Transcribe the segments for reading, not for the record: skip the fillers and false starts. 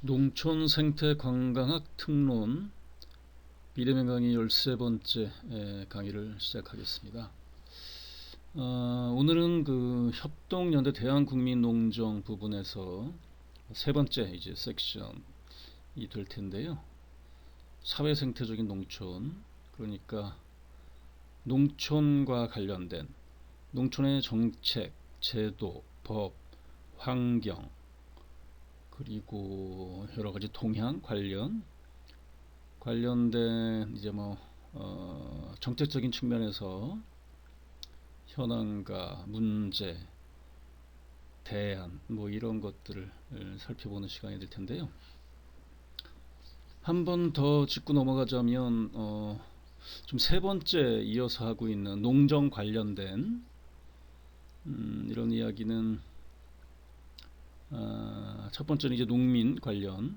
농촌 생태 관광학 특론 비대면 강의 13번째 강의를 시작하겠습니다. 오늘은 그 협동연대 대한국민농정 부분에서 세 번째 이제 섹션이 될 텐데요. 사회생태적인 농촌, 그러니까 농촌과 관련된 농촌의 정책, 제도, 법, 환경, 그리고 여러 가지 동향 관련된 이제 정책적인 측면에서 현황과 문제, 대안 이런 것들을 살펴보는 시간이 될 텐데요. 한 번 더 짚고 넘어가자면 좀 세 번째 이어서 하고 있는 농정 관련된 이런 이야기는 첫 번째는 이제 농민 관련,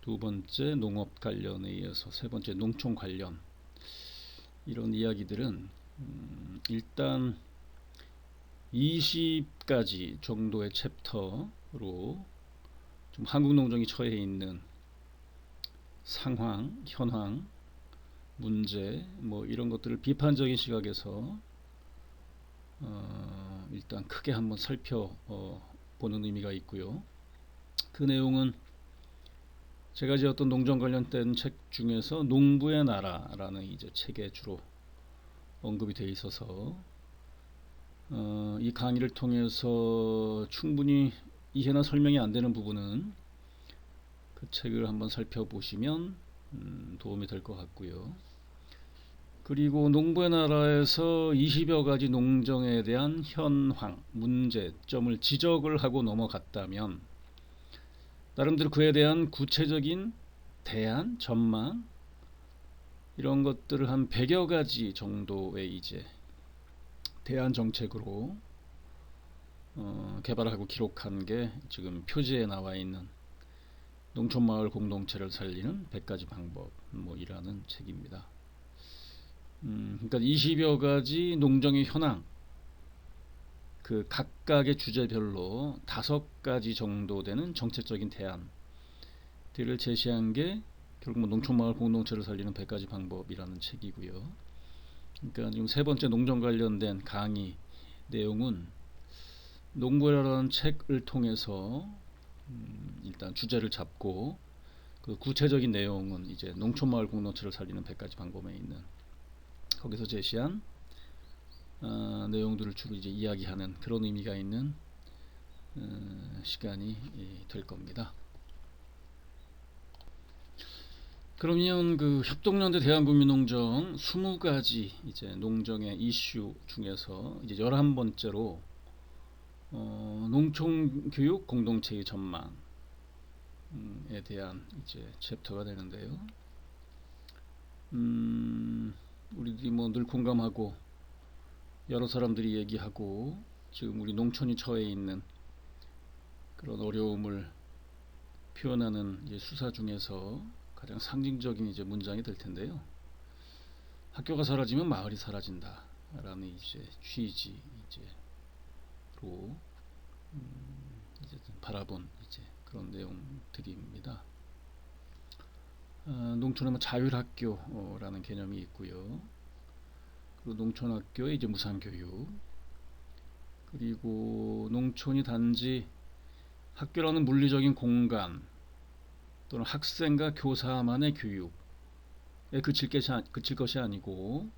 두 번째 농업 관련에 이어서 세 번째 농촌 관련, 이런 이야기들은 일단 20가지 정도의 챕터로 좀 한국 농정이 처해 있는 상황, 현황, 문제 이런 것들을 비판적인 시각에서 일단 크게 한번 살펴보는 의미가 있고요. 그 내용은 제가 이제 어떤 농정 관련된 책 중에서 농부의 나라라는 이제 책에 주로 언급이 되어 있어서 이 강의를 통해서 충분히 이해나 설명이 안 되는 부분은 그 책을 한번 살펴보시면 도움이 될 것 같고요. 그리고 농부의 나라에서 20여 가지 농정에 대한 현황, 문제점을 지적을 하고 넘어갔다면 나름대로 그에 대한 구체적인 대안, 전망 이런 것들을 한 100여 가지 정도의 이제 대안 정책으로 개발하고 기록한 게 지금 표지에 나와 있는 농촌마을 공동체를 살리는 100가지 방법이라는 책입니다. 그러니까 20여 가지 농정의 현황, 그 각각의 주제별로 5가지 정도 되는 정책적인 대안들을 제시한 게 결국 농촌마을 공동체를 살리는 100가지 방법이라는 책이고요. 그러니까 지금 세 번째 농정 관련된 강의 내용은 농부라는 책을 통해서 일단 주제를 잡고 그 구체적인 내용은 이제 농촌마을 공동체를 살리는 100가지 방법에 있는 거기서 제시한 내용들을 주로 이제 이야기하는 그런 의미가 있는 시간이 될 겁니다. 그러면 그 협동연대 대한국민농정 20가지 이제 농정의 이슈 중에서 이제 11번째로 농촌교육 공동체의 전망에 대한 이제 챕터가 되는데요. 우리들이 늘 공감하고 여러 사람들이 얘기하고 지금 우리 농촌이 처해 있는 그런 어려움을 표현하는 이제 수사 중에서 가장 상징적인 이제 문장이 될 텐데요. 학교가 사라지면 마을이 사라진다라는 이제 취지로 이제 바라본 이제 그런 내용들입니다. 농촌에 자율학교라는 개념이 있고요. 그리고 농촌학교에 이제 무상교육, 그리고 농촌이 단지 학교라는 물리적인 공간 또는 학생과 교사만의 교육에 그칠 것이 아니고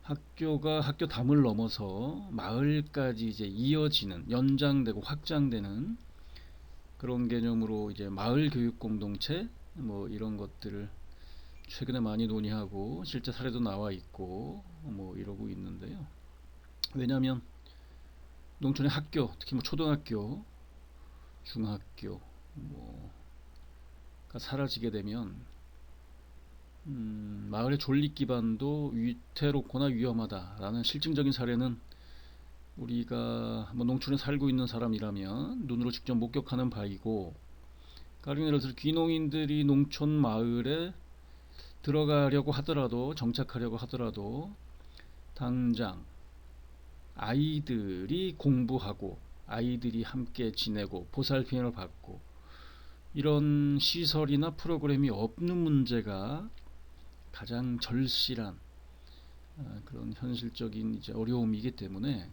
학교가 학교 담을 넘어서 마을까지 이제 이어지는, 연장되고 확장되는 그런 개념으로 이제 마을 교육 공동체 이런 것들을 최근에 많이 논의하고 실제 사례도 나와 있고 이러고 있는데요. 왜냐하면 농촌의 학교, 특히 초등학교, 중학교 가 사라지게 되면 마을의 존립 기반도 위태롭거나 위험하다라는 실증적인 사례는 우리가 농촌에 살고 있는 사람이라면 눈으로 직접 목격하는 바이고, 가령 예를 들어 귀농인들이 농촌 마을에 들어가려고 하더라도, 정착하려고 하더라도 당장 아이들이 공부하고 아이들이 함께 지내고 보살핌을 받고 이런 시설이나 프로그램이 없는 문제가 가장 절실한 그런 현실적인 이제 어려움이기 때문에,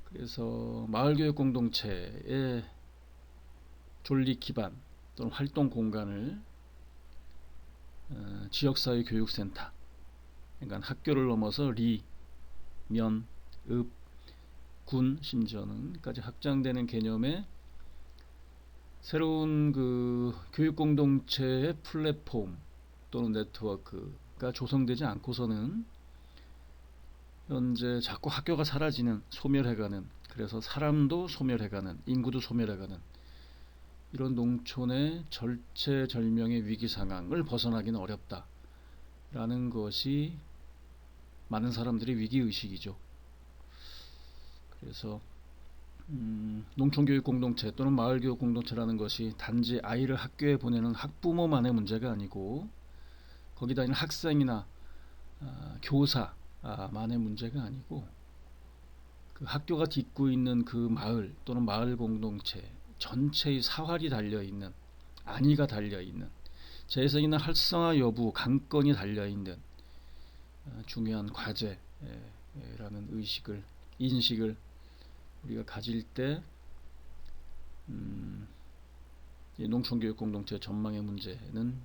그래서 마을교육 공동체의 존립 기반 또는 활동 공간을 지역사회 교육센터, 그러니까 학교를 넘어서 리, 면, 읍, 군, 심지어는까지 확장되는 개념의 새로운 그 교육 공동체의 플랫폼 또는 네트워크가 조성되지 않고서는 현재 자꾸 학교가 사라지는, 소멸해가는, 그래서 사람도 소멸해가는, 인구도 소멸해가는 이런 농촌의 절체절명의 위기 상황을 벗어나기는 어렵다라는 것이 많은 사람들의 위기의식이죠. 그래서 농촌교육 공동체 또는 마을교육 공동체라는 것이 단지 아이를 학교에 보내는 학부모만의 문제가 아니고, 거기 다니는 학생이나 교사만의 문제가 아니고, 그 학교가 딛고 있는 그 마을 또는 마을 공동체 전체의 사활이 달려있는, 안위가 달려있는, 재생이나 활성화 여부, 강건이 달려있는 중요한 과제라는 의식을, 인식을 우리가 가질 때 농촌교육 공동체 전망의 문제는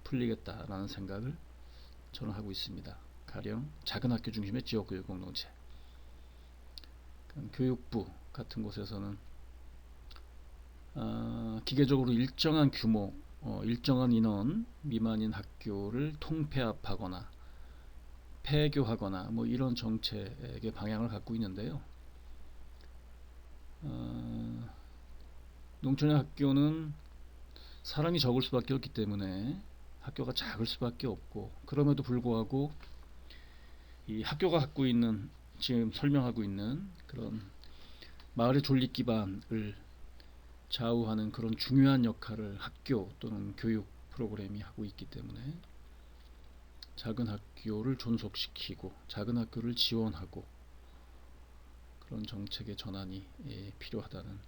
풀리겠다라는 생각을 저는 하고 있습니다. 가령 작은 학교 중심의 지역교육 공동체, 교육부 같은 곳에서는 기계적으로 일정한 규모, 일정한 인원 미만인 학교를 통폐합하거나 폐교하거나 뭐 이런 정책의 방향을 갖고 있는데요. 농촌의 학교는 사람이 적을 수밖에 없기 때문에 학교가 작을 수밖에 없고, 그럼에도 불구하고 이 학교가 갖고 있는, 지금 설명하고 있는 그런 마을의 존립 기반을 좌우하는 그런 중요한 역할을 학교 또는 교육 프로그램이 하고 있기 때문에 작은 학교를 존속시키고 작은 학교를 지원하고 그런 정책의 전환이 필요하다는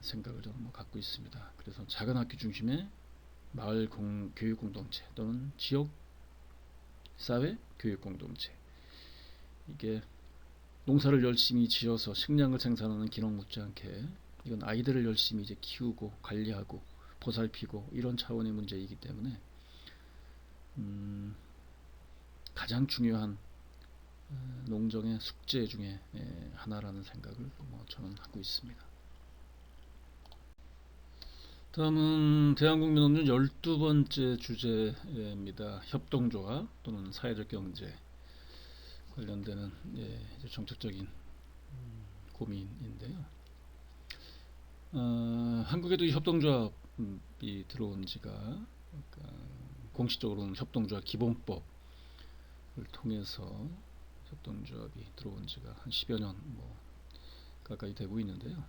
생각을 저는 갖고 있습니다. 그래서 작은 학교 중심의 마을 교육 공동체 또는 지역 사회 교육 공동체, 이게 농사를 열심히 지어서 식량을 생산하는 기능 못지않게 이건 아이들을 열심히 이제 키우고 관리하고 보살피고 이런 차원의 문제이기 때문에 가장 중요한 농정의 숙제 중에 하나라는 생각을 저는 하고 있습니다. 다음은 대한국민논문 12번째 주제입니다. 협동조합 또는 사회적 경제 관련되는 정책적인 고민인데요. 한국에도 이 협동조합이 들어온 지가 공식적으로는 협동조합 기본법을 통해서 협동조합이 들어온 지가 한 10여 년 가까이 되고 있는데요.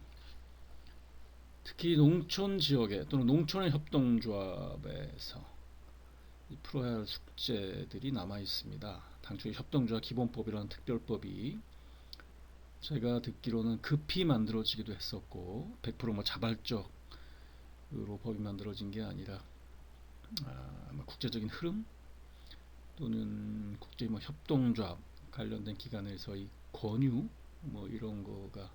특히 농촌 지역에 또는 농촌의 협동조합에서 풀어야 할 숙제들이 남아 있습니다. 당초에 협동조합 기본법이라는 특별법이 제가 듣기로는 급히 만들어지기도 했었고 100% 자발적으로 법이 만들어진 게 아니라 국제적인 흐름 또는 국제 협동조합 관련된 기관에서의 권유 이런 거가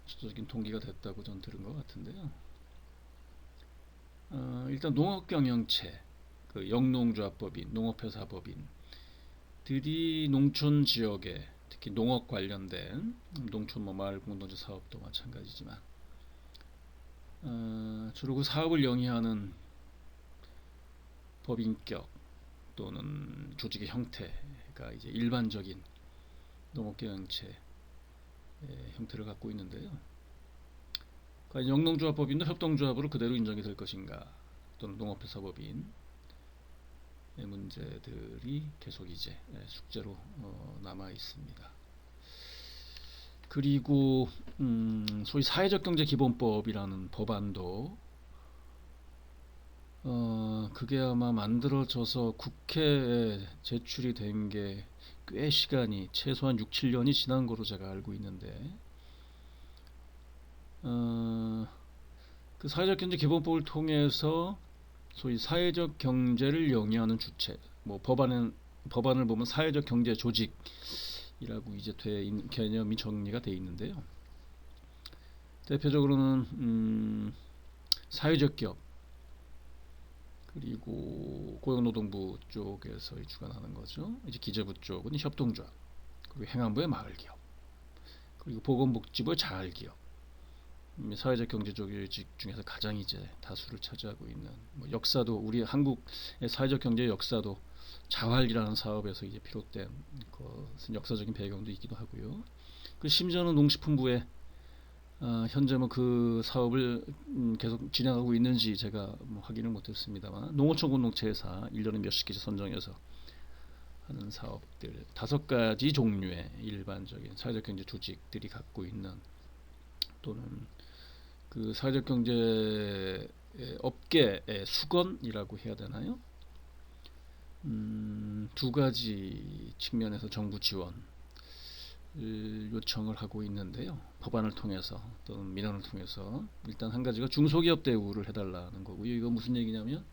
주도적인 동기가 됐다고 전 들은 것 같은데요. 일단 농업경영체, 그 영농조합법인, 농업회사법인들이 농촌 지역에 특히 농업 관련된 농촌 마을 공동체 사업도 마찬가지지만 주로 그 사업을 영위하는 법인격 또는 조직의 형태가 이제 일반적인 농업경영체 형태를 갖고 있는데요. 과연 영농조합법인도 협동조합으로 그대로 인정이 될 것인가, 또는 농업회사법인의 문제들이 계속 이제 숙제로 남아 있습니다. 그리고 소위 사회적경제기본법이라는 법안도 그게 아마 만들어져서 국회에 제출이 된 게 꽤 시간이 최소한 6-7년이 지난 거로 제가 알고 있는데 그 사회적 경제 기본법을 통해서 소위 사회적 경제를 영위하는 주체, 뭐 법안을 보면 사회적 경제 조직이라고 이제 개념이 정리가 돼 있는데요. 대표적으로는 사회적 기업, 그리고 고용노동부 쪽에서 주관하는 거죠. 이제 기재부 쪽은 협동조합, 그리고 행안부의 마을기업, 그리고 보건복지부의 자활기업, 사회적 경제 조직 중에서 가장 이제 다수를 차지하고 있는, 뭐 역사도 우리 한국의 사회적 경제 역사도 자활이라는 사업에서 이제 비롯된 것은 역사적인 배경도 있기도 하고요. 그 심지어는 농식품부에 현재 뭐 그 사업을 계속 진행하고 있는지 제가 뭐 확인을 못했습니다만, 농어촌 공동체회사 1년에 몇십 개씩 선정해서 하는 사업들 5가지 종류의 일반적인 사회적 경제 조직들이 갖고 있는, 또는 그 사회적 경제 업계의 수건이라고 해야 되나요? 2가지 측면에서 정부 지원 요청을 하고 있는데요. 법안을 통해서 또는 민원을 통해서 일단 한 가지가 중소기업 대우를 해달라는 거고요. 이거 무슨 얘기냐면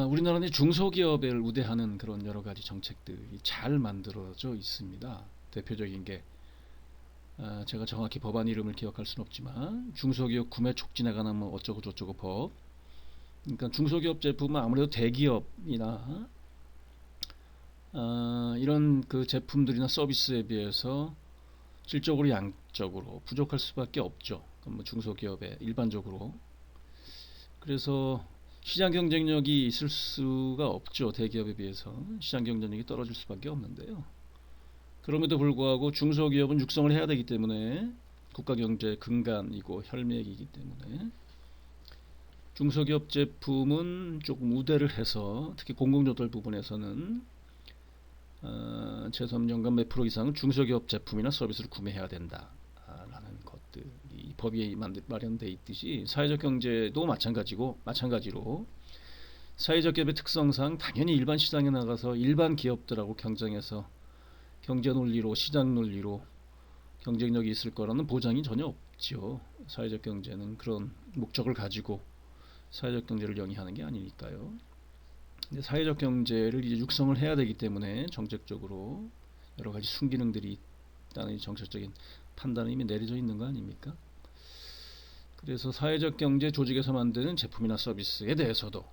우리나라는 중소기업을 우대하는 그런 여러 가지 정책들이 잘 만들어져 있습니다. 대표적인 게 제가 정확히 법안 이름을 기억할 수는 없지만 중소기업 구매 촉진에 관한 뭐 어쩌고 저쩌고 법. 그러니까 중소기업 제품은 아무래도 대기업이나 이런 그 제품들이나 서비스에 비해서 질적으로 양적으로 부족할 수밖에 없죠. 뭐 중소기업에 일반적으로. 그래서 시장 경쟁력이 있을 수가 없죠. 대기업에 비해서 시장 경쟁력이 떨어질 수밖에 없는데요. 그럼에도 불구하고 중소기업은 육성을 해야 되기 때문에 국가 경제의 근간이고 혈맥이기 때문에 중소기업 제품은 조금 우대를 해서 특히 공공조달 부분에서는 최소 3년간 몇 프로 이상은 중소기업 제품이나 서비스를 구매해야 된다라는 것들이 법이 마련되어 있듯이 사회적 경제도 마찬가지로 사회적 기업의 특성상 당연히 일반 시장에 나가서 일반 기업들하고 경쟁해서 경제 논리로 시장 논리로 경쟁력이 있을 거라는 보장이 전혀 없죠. 사회적 경제는 그런 목적을 가지고 사회적 경제를 영위하는 게 아니니까요. 근데 사회적 경제를 이제 육성을 해야 되기 때문에 정책적으로 여러 가지 순기능들이 있다는 정책적인 판단이 이미 내려져 있는 거 아닙니까? 그래서 사회적 경제 조직에서 만드는 제품이나 서비스에 대해서도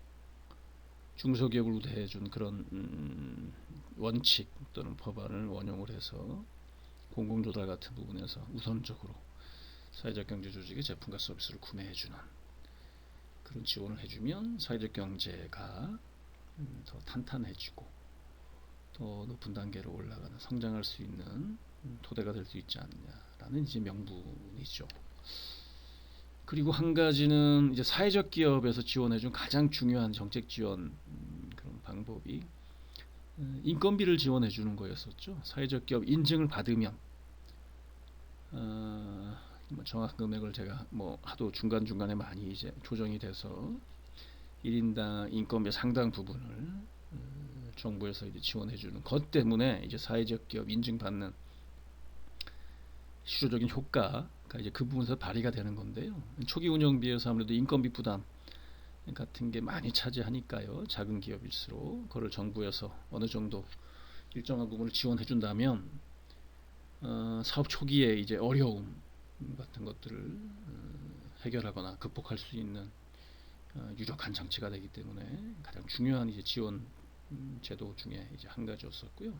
중소기업을 우대해 준 그런 원칙 또는 법안을 원용을 해서 공공조달 같은 부분에서 우선적으로 사회적 경제 조직의 제품과 서비스를 구매해주는 그런 지원을 해주면 사회적 경제가 더 탄탄해지고 더 높은 단계로 올라가는 성장할 수 있는 토대가 될 수 있지 않느냐라는 이제 명분이죠. 그리고 한 가지는 이제 사회적 기업에서 지원해준 가장 중요한 정책 지원 그런 방법이 인건비를 지원해주는 거였었죠. 사회적 기업 인증을 받으면 정확한 금액을 제가 뭐 하도 중간중간에 많이 이제 조정이 돼서 1인당 인건비 상당 부분을 정부에서 이제 지원해주는 것 때문에 이제 사회적 기업 인증받는 실효적인 효과가 이제 그 부분에서 발휘가 되는 건데요. 초기 운영비에서 아무래도 인건비 부담 같은 게 많이 차지하니까요. 작은 기업일수록 그걸 정부에서 어느 정도 일정한 부분을 지원해 준다면 사업 초기에 이제 어려움 같은 것들을 해결하거나 극복할 수 있는 유력한 장치가 되기 때문에 가장 중요한 이제 지원 제도 중에 이제 한 가지였었고요.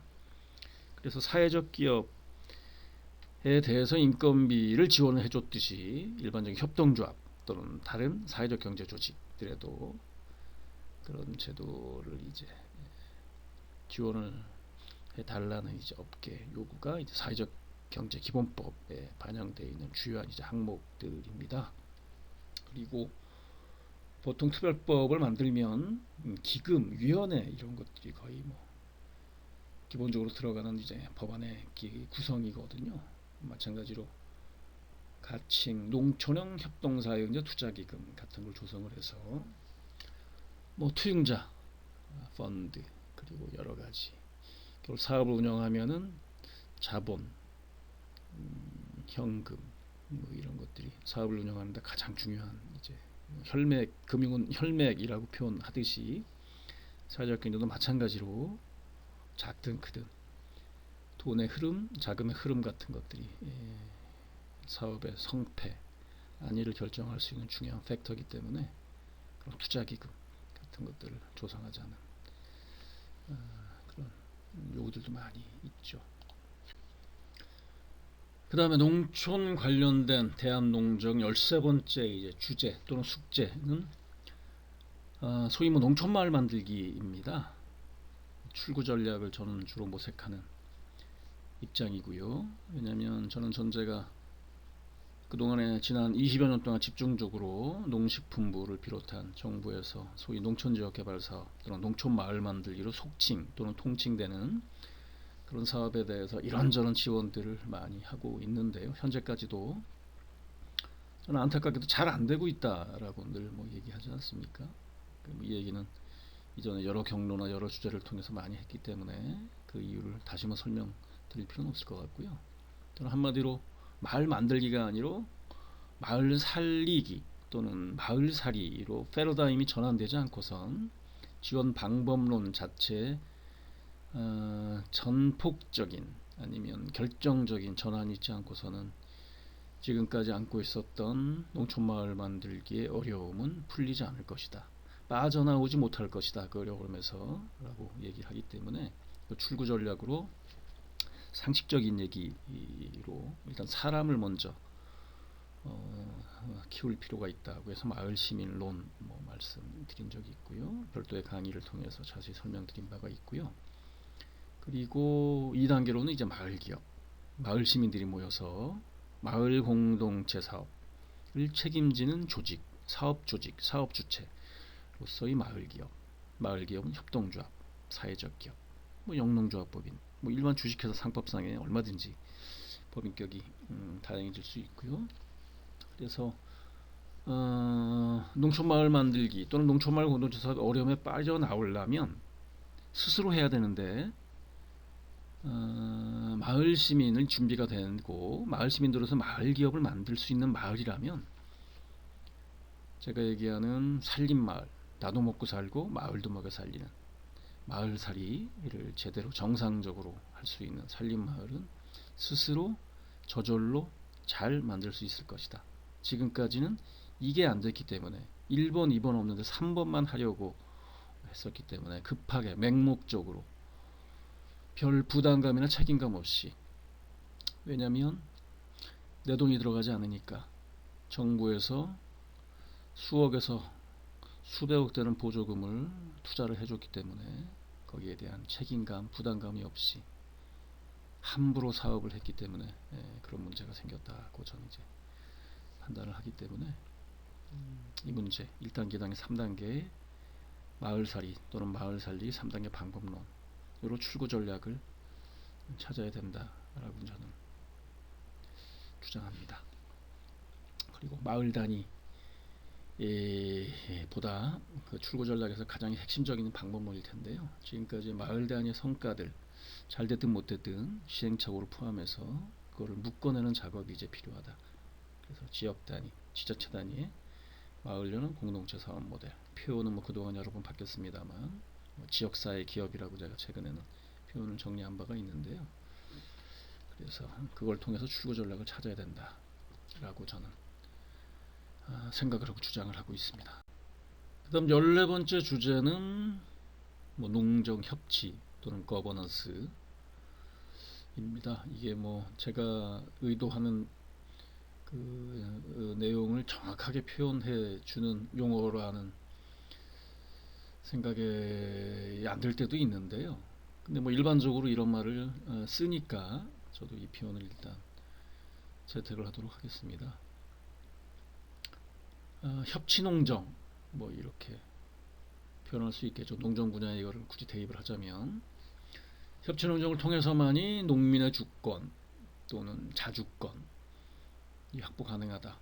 그래서 사회적 기업에 대해서 인건비를 지원을 해줬듯이 일반적인 협동조합 또는 다른 사회적 경제 조직들에도 그런 제도를 이제 지원을 해달라는 이제 업계 요구가 이제 사회적 경제 기본법에 반영되어 있는 주요한 이제 항목들입니다. 그리고 보통 특별법을 만들면 기금, 위원회 이런 것들이 거의 뭐 기본적으로 들어가는 이제 법안의 구성이거든요. 마찬가지로 가칭, 농촌형 협동사회응제 투자기금 같은 걸 조성을 해서 뭐 투융자 펀드 그리고 여러 가지 사업을 운영하면은 자본, 현금 뭐 이런 것들이 사업을 운영하는데 가장 중요한 이제 혈맥, 금융은 혈맥이라고 표현하듯이 사회적 경제도 마찬가지로 작든 크든 돈의 흐름, 자금의 흐름 같은 것들이 사업의 성패, 안위를 결정할 수 있는 중요한 팩터이기 때문에 그런 투자기금 같은 것들을 조성하자는 그런 요구들도 많이 있죠. 그 다음에 농촌 관련된 대한농정 13번째 이제 주제 또는 숙제는 소위 뭐 농촌마을 만들기입니다. 출구 전략을 저는 주로 모색하는 입장이고요. 왜냐하면 저는 전제가 그동안에 지난 20여 년 동안 집중적으로 농식품부를 비롯한 정부에서 소위 농촌지역개발사업 또는 농촌마을 만들기로 속칭 또는 통칭되는 그런 사업에 대해서 이런저런 지원들을 많이 하고 있는데요. 현재까지도 저는 안타깝게도 잘 안 되고 있다라고 늘 뭐 얘기하지 않습니까? 이 얘기는 이전에 여러 경로나 여러 주제를 통해서 많이 했기 때문에 그 이유를 다시 한번 설명드릴 필요는 없을 것 같고요. 저는 한마디로 마을 만들기가 아니라 마을 살리기 또는 마을살이로 패러다임이 전환되지 않고선 지원 방법론 자체에 전폭적인 아니면 결정적인 전환이 있지 않고서는 지금까지 안고 있었던 농촌마을 만들기의 어려움은 풀리지 않을 것이다. 빠져나오지 못할 것이다. 그 어려움에서 라고 얘기하기 때문에 그 출구 전략으로 상식적인 얘기로 일단 사람을 먼저 키울 필요가 있다고 해서 마을 시민론 뭐 말씀드린 적이 있고요. 별도의 강의를 통해서 자세히 설명드린 바가 있고요. 그리고 2단계로는 이제 마을 기업, 마을 시민들이 모여서 마을 공동체 사업을 책임지는 조직, 사업 조직, 사업 주체로서의 마을 기업. 마을 기업은 협동조합, 사회적 기업, 뭐 영농조합법인, 뭐 일반 주식회사 상법상에 얼마든지 법인격이 다양해질 수 있고요. 그래서 농촌마을 만들기 또는 농촌마을 공동체 사업 어려움에 빠져나오려면 스스로 해야 되는데 마을 시민을 준비가 되고 마을 시민들로서 마을 기업을 만들 수 있는 마을이라면 제가 얘기하는 살림마을, 나도 먹고 살고 마을도 먹여 살리는 마을살이를 제대로 정상적으로 할 수 있는 살림마을은 스스로 저절로 잘 만들 수 있을 것이다. 지금까지는 이게 안 됐기 때문에 1번, 2번 없는데 3번만 하려고 했었기 때문에 급하게 맹목적으로 별 부담감이나 책임감 없이, 왜냐하면 내 돈이 들어가지 않으니까 정부에서 수억에서 수백억 되는 보조금을 투자를 해줬기 때문에 거기에 대한 책임감, 부담감이 없이 함부로 사업을 했기 때문에 그런 문제가 생겼다고 저는 이제 판단을 하기 때문에 이 문제 1단계, 2단계, 3단계 마을살이 또는 마을살리 3단계 방법론 으로 출구 전략을 찾아야 된다라고 저는 주장합니다. 그리고 마을 단위 보다 그 출구 전략에서 가장 핵심적인 방법론일 텐데요. 지금까지 마을 단위의 성과들 잘 됐든 못 됐든 시행착오를 포함해서 그거를 묶어내는 작업이 이제 필요하다. 그래서 지역 단위, 지자체 단위의 마을연은 공동체 사업 모델, 표현은 뭐 그동안 여러 번 바뀌었습니다만 뭐 지역사회 기업이라고 제가 최근에는 표현을 정리한 바가 있는데요. 그래서 그걸 통해서 출구 전략을 찾아야 된다라고 저는 생각을 하고 주장을 하고 있습니다. 그 다음 14번째 주제는 뭐 농정 협치 또는 거버넌스입니다. 이게 뭐 제가 의도하는 그 내용을 정확하게 표현해 주는 용어라는 생각이 안 들 때도 있는데요. 근데 뭐 일반적으로 이런 말을 쓰니까 저도 이 표현을 일단 채택을 하도록 하겠습니다. 협치농정 뭐 이렇게 표현할 수 있겠죠. 농정 분야에 이거를 굳이 대입을 하자면 협치농정을 통해서만이 농민의 주권 또는 자주권이 확보 가능하다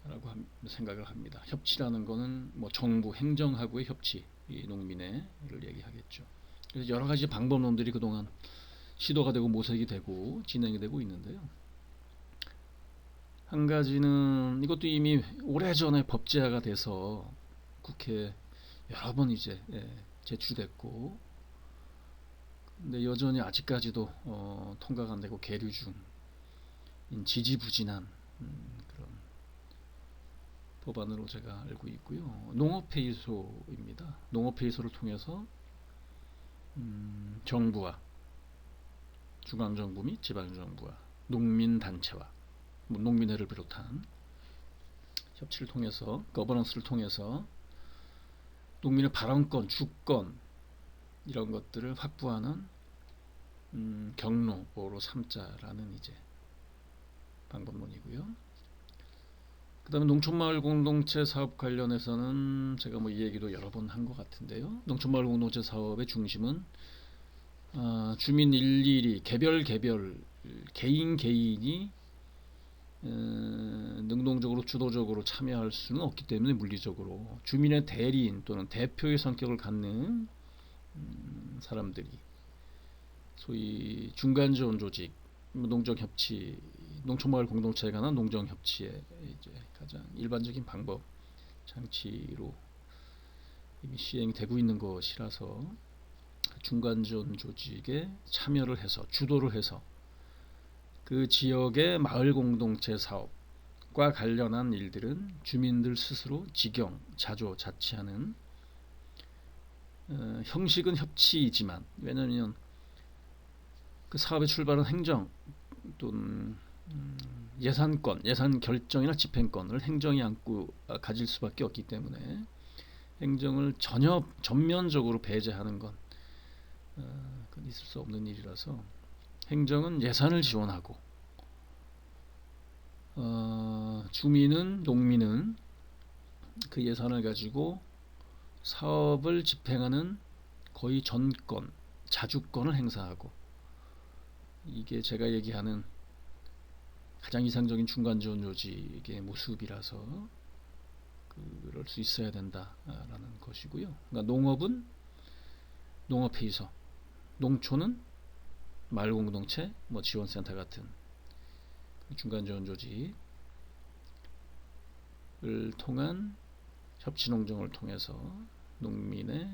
라고 생각을 합니다. 협치라는 거는 뭐 정부 행정하고의 협치, 이 농민의 를 얘기하겠죠. 그래서 여러 가지 방법론들이 그동안 시도가 되고 모색이 되고 진행이 되고 있는데요. 한 가지는 이것도 이미 오래전에 법제화가 돼서 국회 여러 번 이제 제출됐고, 근데 여전히 아직까지도 통과가 안 되고 계류 중인 지지부진한 그런 법안으로 제가 알고 있고요. 농업회의소입니다. 농업회의소를 통해서 정부와 중앙정부 및 지방정부와 농민단체와 농민회를 비롯한 협치를 통해서, 거버넌스를 통해서 농민의 발언권, 주권 이런 것들을 확보하는 경로로 삼자라는 이제 방법론이고요. 그 다음에 농촌마을 공동체 사업 관련해서는 제가 뭐 이 얘기도 여러 번 한 것 같은데요. 농촌마을 공동체 사업의 중심은 주민 일일이 개별 개인 개인이 능동적으로 주도적으로 참여할 수는 없기 때문에 물리적으로 주민의 대리인 또는 대표의 성격을 갖는 사람들이 소위 중간지원 조직, 농정협치, 농촌마을 공동체에 관한 농정협치의 이제 가장 일반적인 방법 장치로 이미 시행이 되고 있는 것이라서 중간지원 조직에 참여를 해서 주도를 해서 그 지역의 마을 공동체 사업과 관련한 일들은 주민들 스스로 지경, 자조, 자치하는 형식은 협치이지만, 왜냐하면 그 사업의 출발은 행정 또는 예산권, 예산 결정이나 집행권을 행정이 안고 가질 수밖에 없기 때문에 행정을 전면적으로 배제하는 건 그건 있을 수 없는 일이라서 행정은 예산을 지원하고 주민은 농민은 그 예산을 가지고 사업을 집행하는 거의 전권, 자주권을 행사하고, 이게 제가 얘기하는 가장 이상적인 중간지원 조직의 모습이라서 그럴 수 있어야 된다라는 것이고요. 그러니까 농업은 농업회의소, 농촌은 마을공동체, 뭐 지원센터 같은 중간지원 조직을 통한 협치농정을 통해서 농민의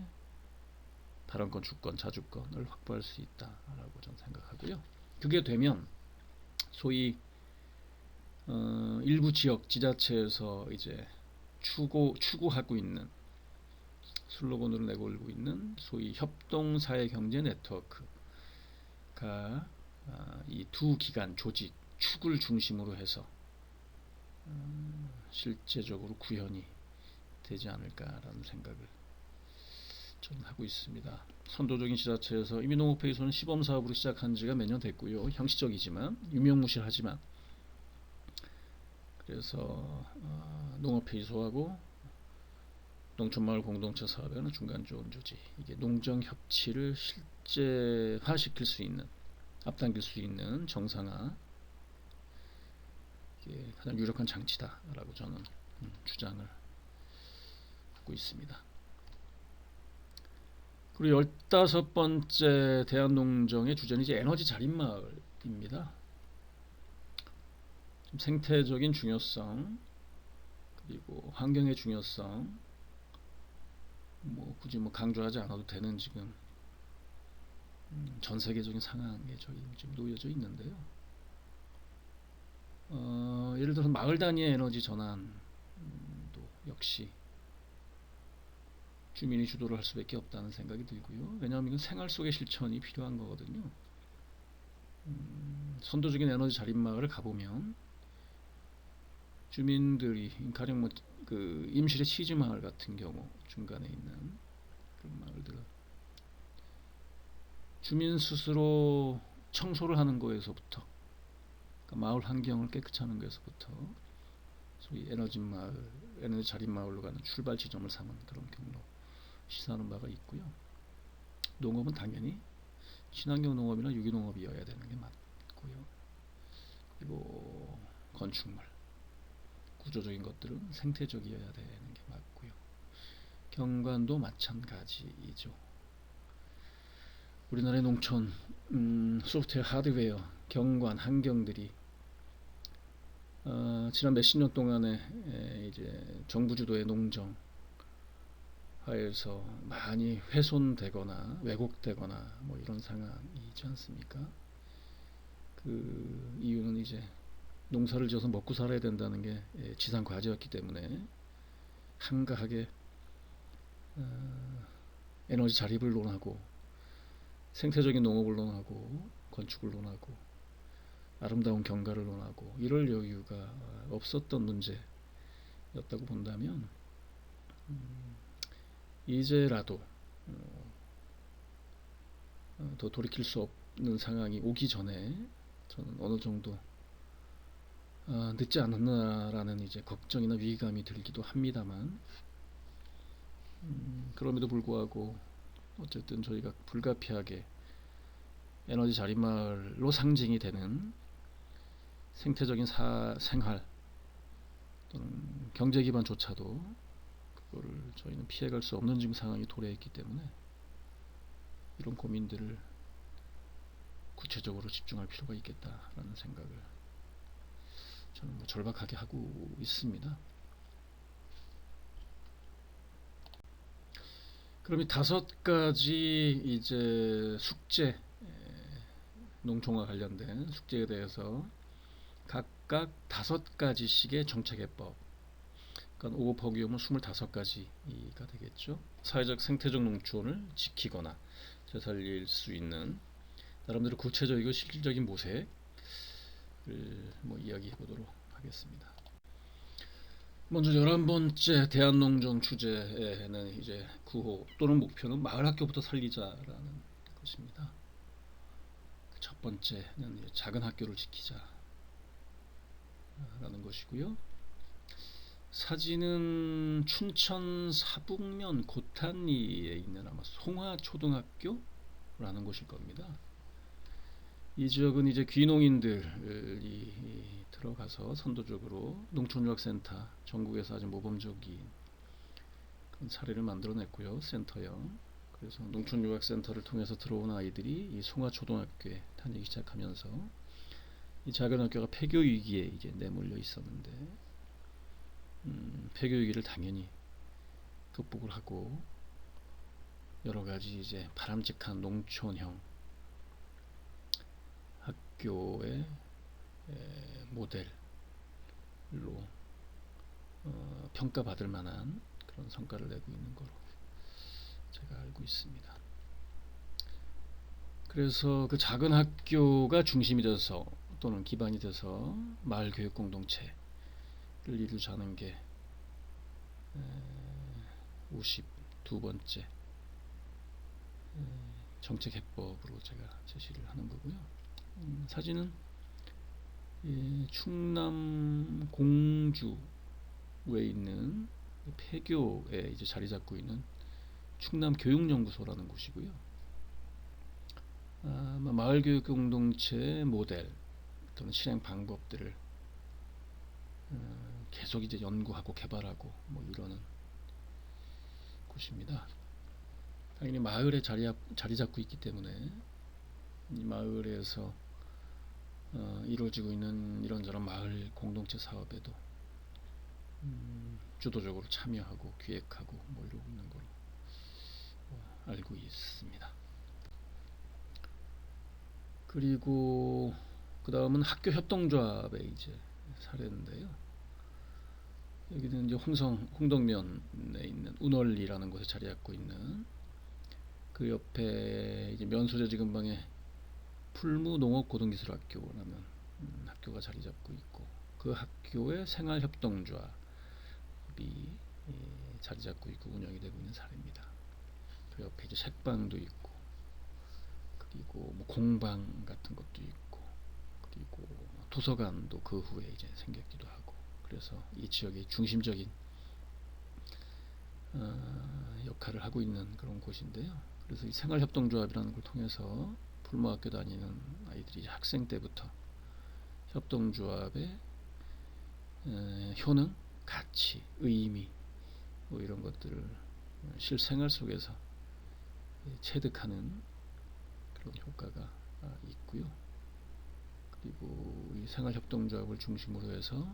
발언권, 주권, 자주권을 확보할 수 있다라고 저는 생각하고요. 그게 되면 소위 일부 지역 지자체에서 이제 추구하고 있는, 슬로건으로 내걸고 있는 소위 협동사회경제 네트워크가 이 두 기관 조직 축을 중심으로 해서 실제적으로 구현이 되지 않을까라는 생각을 저는 하고 있습니다. 선도적인 지자체에서 이미 농업회의소는 시범사업으로 시작한 지가 몇 년 됐고요. 형식적이지만 유명무실하지만, 그래서 농업회의소하고 농촌마을 공동체 사업에는 중간지원 조직, 이게 농정협치를 실제화시킬 수 있는, 앞당길 수 있는 정상화, 이게 가장 유력한 장치다라고 저는 주장을 하고 있습니다. 그리고 15번째 대한농정의 주제는 이제 에너지 자립마을입니다. 좀 생태적인 중요성, 그리고 환경의 중요성, 뭐 굳이 뭐 강조하지 않아도 되는 지금 전 세계적인 상황에 저희 지금 놓여져 있는데요. 예를 들어서 마을 단위의 에너지 전환도 역시 주민이 주도를 할 수밖에 없다는 생각이 들고요. 왜냐하면 이건 생활 속의 실천이 필요한 거거든요. 선도적인 에너지 자립마을을 가보면 주민들이 가령 뭐 그 임실의 치즈마을 같은 경우 중간에 있는 그런 마을들은 주민 스스로 청소를 하는 거에서부터, 그러니까 마을 환경을 깨끗이 하는 것에서부터 소위 에너지 자립마을로 가는 출발 지점을 삼은 그런 경로 시사하는 바가 있고요. 농업은 당연히 친환경 농업이나 유기농업이어야 되는 게 맞고요. 그리고 건축물, 구조적인 것들은 생태적이어야 되는 게 맞고요. 경관도 마찬가지이죠. 우리나라의 농촌 소프트웨어, 하드웨어, 경관, 환경들이 지난 몇십 년 동안에 이제 정부 주도의 농정 하에서 많이 훼손되거나 왜곡되거나 뭐 이런 상황이 있지 않습니까? 그 이유는 이제 농사를 지어서 먹고 살아야 된다는 게 지상 과제였기 때문에 한가하게 에너지 자립을 논하고 생태적인 농업을 논하고 건축을 논하고 아름다운 경가를 논하고 이럴 여유가 없었던 문제였다고 본다면 이제라도 더 돌이킬 수 없는 상황이 오기 전에 저는 어느 정도 늦지 않았나라는 이제 걱정이나 위기감이 들기도 합니다만 그럼에도 불구하고 어쨌든 저희가 불가피하게 에너지 자립마을로 상징이 되는 생태적인 생활 또는 경제 기반조차도 그거를 저희는 피해갈 수 없는 지금 상황이 도래했기 때문에 이런 고민들을 구체적으로 집중할 필요가 있겠다라는 생각을 저는 뭐 절박하게 하고 있습니다. 그럼 이 5가지 이제 숙제, 농촌과 관련된 숙제에 대해서 각각 5가지씩의 정책해법, 그러니까 오버퍼기용은 25가지가 되겠죠. 사회적 생태적 농촌을 지키거나 되살릴 수 있는 나름대로 구체적이고 실질적인 모색을 뭐 이야기해 보도록 하겠습니다. 먼저 11번째 대한농정 주제에는 이제 구호 또는 목표는 마을학교부터 살리자라는 것입니다. 첫 번째는 작은 학교를 지키자라는 것이고요. 사진은 춘천 사북면 고탄리에 있는 아마 송화초등학교라는 곳일 겁니다. 이 지역은 이제 귀농인들이 들어가서 선도적으로 농촌유학센터, 전국에서 아주 모범적인 그런 사례를 만들어냈고요. 센터형. 그래서 농촌유학센터를 통해서 들어온 아이들이 이 송화초등학교에 다니기 시작하면서 이 작은 학교가 폐교 위기에 이제 내몰려 있었는데 폐교 위기를 당연히 극복을 하고 여러 가지 이제 바람직한 농촌형 학교의 모델로 평가받을 만한 그런 성과를 내고 있는 거로 제가 알고 있습니다. 그래서 그 작은 학교가 중심이 돼서 또는 기반이 돼서 마을 교육 공동체를 이루자는 게 52번째 정책 해법으로 제가 제시를 하는 거고요. 사진은 충남 공주에 있는 폐교에 이제 자리 잡고 있는 충남교육연구소라는 곳이고요. 마을교육 공동체 모델 또는 실행 방법들을 계속 이제 연구하고 개발하고 뭐 이러는 곳입니다. 당연히 마을에 자리 잡고 있기 때문에 이 마을에서 이루어지고 있는 이런저런 마을 공동체 사업에도 주도적으로 참여하고 기획하고 뭐 이러고 있는 걸로 알고 있습니다. 그리고 그 다음은 학교 협동조합의 이제 사례인데요. 여기는 이제 홍덕면에 있는 운월리라는 곳에 자리 잡고 있는 그 옆에 이제 면소재지 근방에 풀무농업고등기술학교라는 학교가 자리 잡고 있고 그 학교의 생활협동조합이 자리 잡고 있고 운영이 되고 있는 사례입니다. 그 옆에 이제 책방도 있고 그리고 뭐 공방 같은 것도 있고 그리고 도서관도 그 후에 이제 생겼기도 하고 그래서 이 지역의 중심적인 역할을 하고 있는 그런 곳인데요. 그래서 이 생활협동조합이라는 걸 통해서 풀무학교 다니는 아이들이 학생 때부터 협동조합의 효능, 가치, 의미 뭐 이런 것들을 실생활 속에서 체득하는 그런 효과가 있고요. 그리고 이 생활협동조합을 중심으로 해서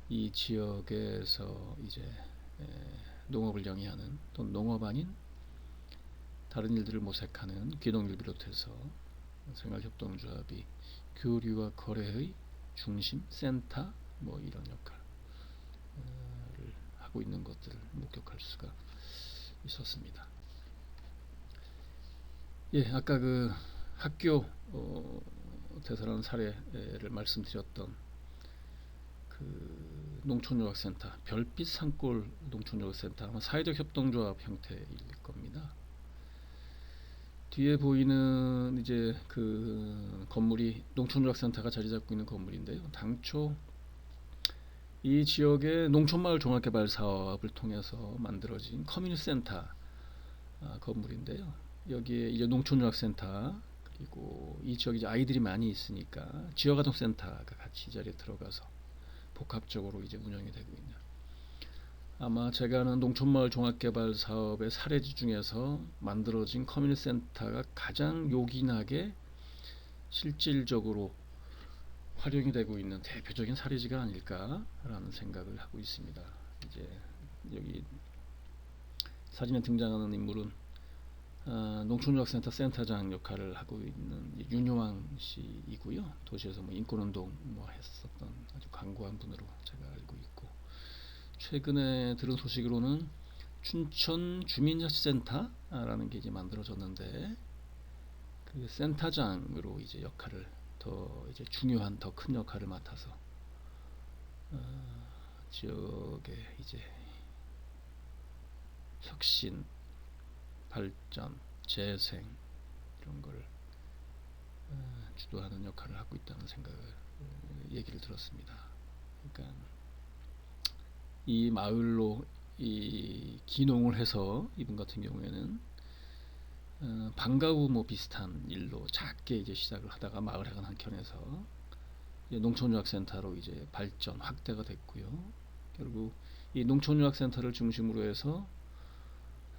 이 지역에서 이제 농업을 영위하는 또는 농업 아닌 다른 일들을 모색하는 귀농을 비롯해서 생활협동조합이 교류와 거래의 중심, 센터 뭐 이런 역할을 하고 있는 것들을 목격할 수가 있었습니다. 예, 아까 그 학교 대설하는 사례를 말씀드렸던 그 농촌조합센터, 별빛 산골 농촌조합센터 아마 사회적 협동조합 형태일 겁니다. 뒤에 보이는 이제 그 건물이 농촌조합센터가 자리 잡고 있는 건물인데요. 당초 이 지역의 농촌마을 종합개발 사업을 통해서 만들어진 커뮤니티 센터 건물인데요. 여기에 이제 농촌조합센터 그리고 이 지역에 이제 아이들이 많이 있으니까 지역아동센터가 같이 이 자리에 들어가서 복합적으로 이제 운영이 되고 있는, 아마 제가 아는 농촌마을 종합개발 사업의 사례지 중에서 만들어진 커뮤니티 센터가 가장 요긴하게 실질적으로 활용이 되고 있는 대표적인 사례지가 아닐까라는 생각을 하고 있습니다. 이제 여기 사진에 등장하는 인물은 농촌조합센터 센터장 역할을 하고 있는 윤효왕 씨이고요. 도시에서 뭐 인권운동 뭐 했었던 아주 강고한 분으로 제가 알고 있고, 최근에 들은 소식으로는 춘천 주민자치센터라는 게 이제 만들어졌는데 그 센터장으로 이제 역할을 더 이제 중요한 더 큰 역할을 맡아서 지역의 이제 혁신, 발전, 재생 이런 걸 주도하는 역할을 하고 있다는 생각을 얘기를 들었습니다. 그러니까 이 마을로 이 기농을 해서 이분 같은 경우에는 방과후 뭐 비슷한 일로 작게 이제 시작을 하다가 마을 해관 한켠에서 농촌유학센터로 이제 발전 확대가 됐고요. 결국 이 농촌유학센터를 중심으로 해서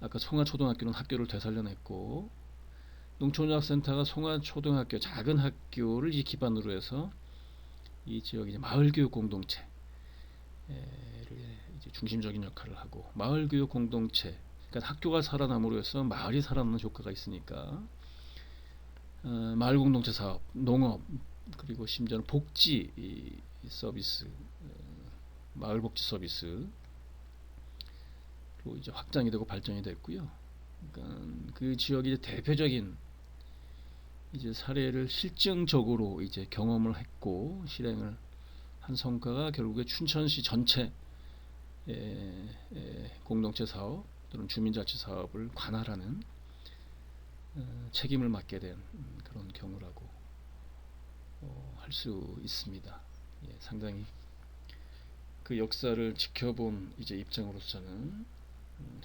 아까 송화초등학교는 학교를 되살려냈고, 농촌유학센터가 송화초등학교 작은 학교를 이 기반으로 해서 이 지역의 마을교육 공동체를 이제 중심적인 역할을 하고, 마을교육 공동체, 그러니까 학교가 살아남으로 해서 마을이 살아나는 효과가 있으니까 마을 공동체 사업, 농업, 그리고 심지어는 복지 서비스, 마을 복지 서비스로 이제 확장이 되고 발전이 됐고요. 그러니까 그 지역의 대표적인 이제 사례를 실증적으로 이제 경험을 했고 실행을 한 성과가 결국에 춘천시 전체 공동체 사업 또는 주민자치 사업을 관할하는 책임을 맡게 된 그런 경우라고 할 수 있습니다. 예, 상당히 그 역사를 지켜본 이제 입장으로서 저는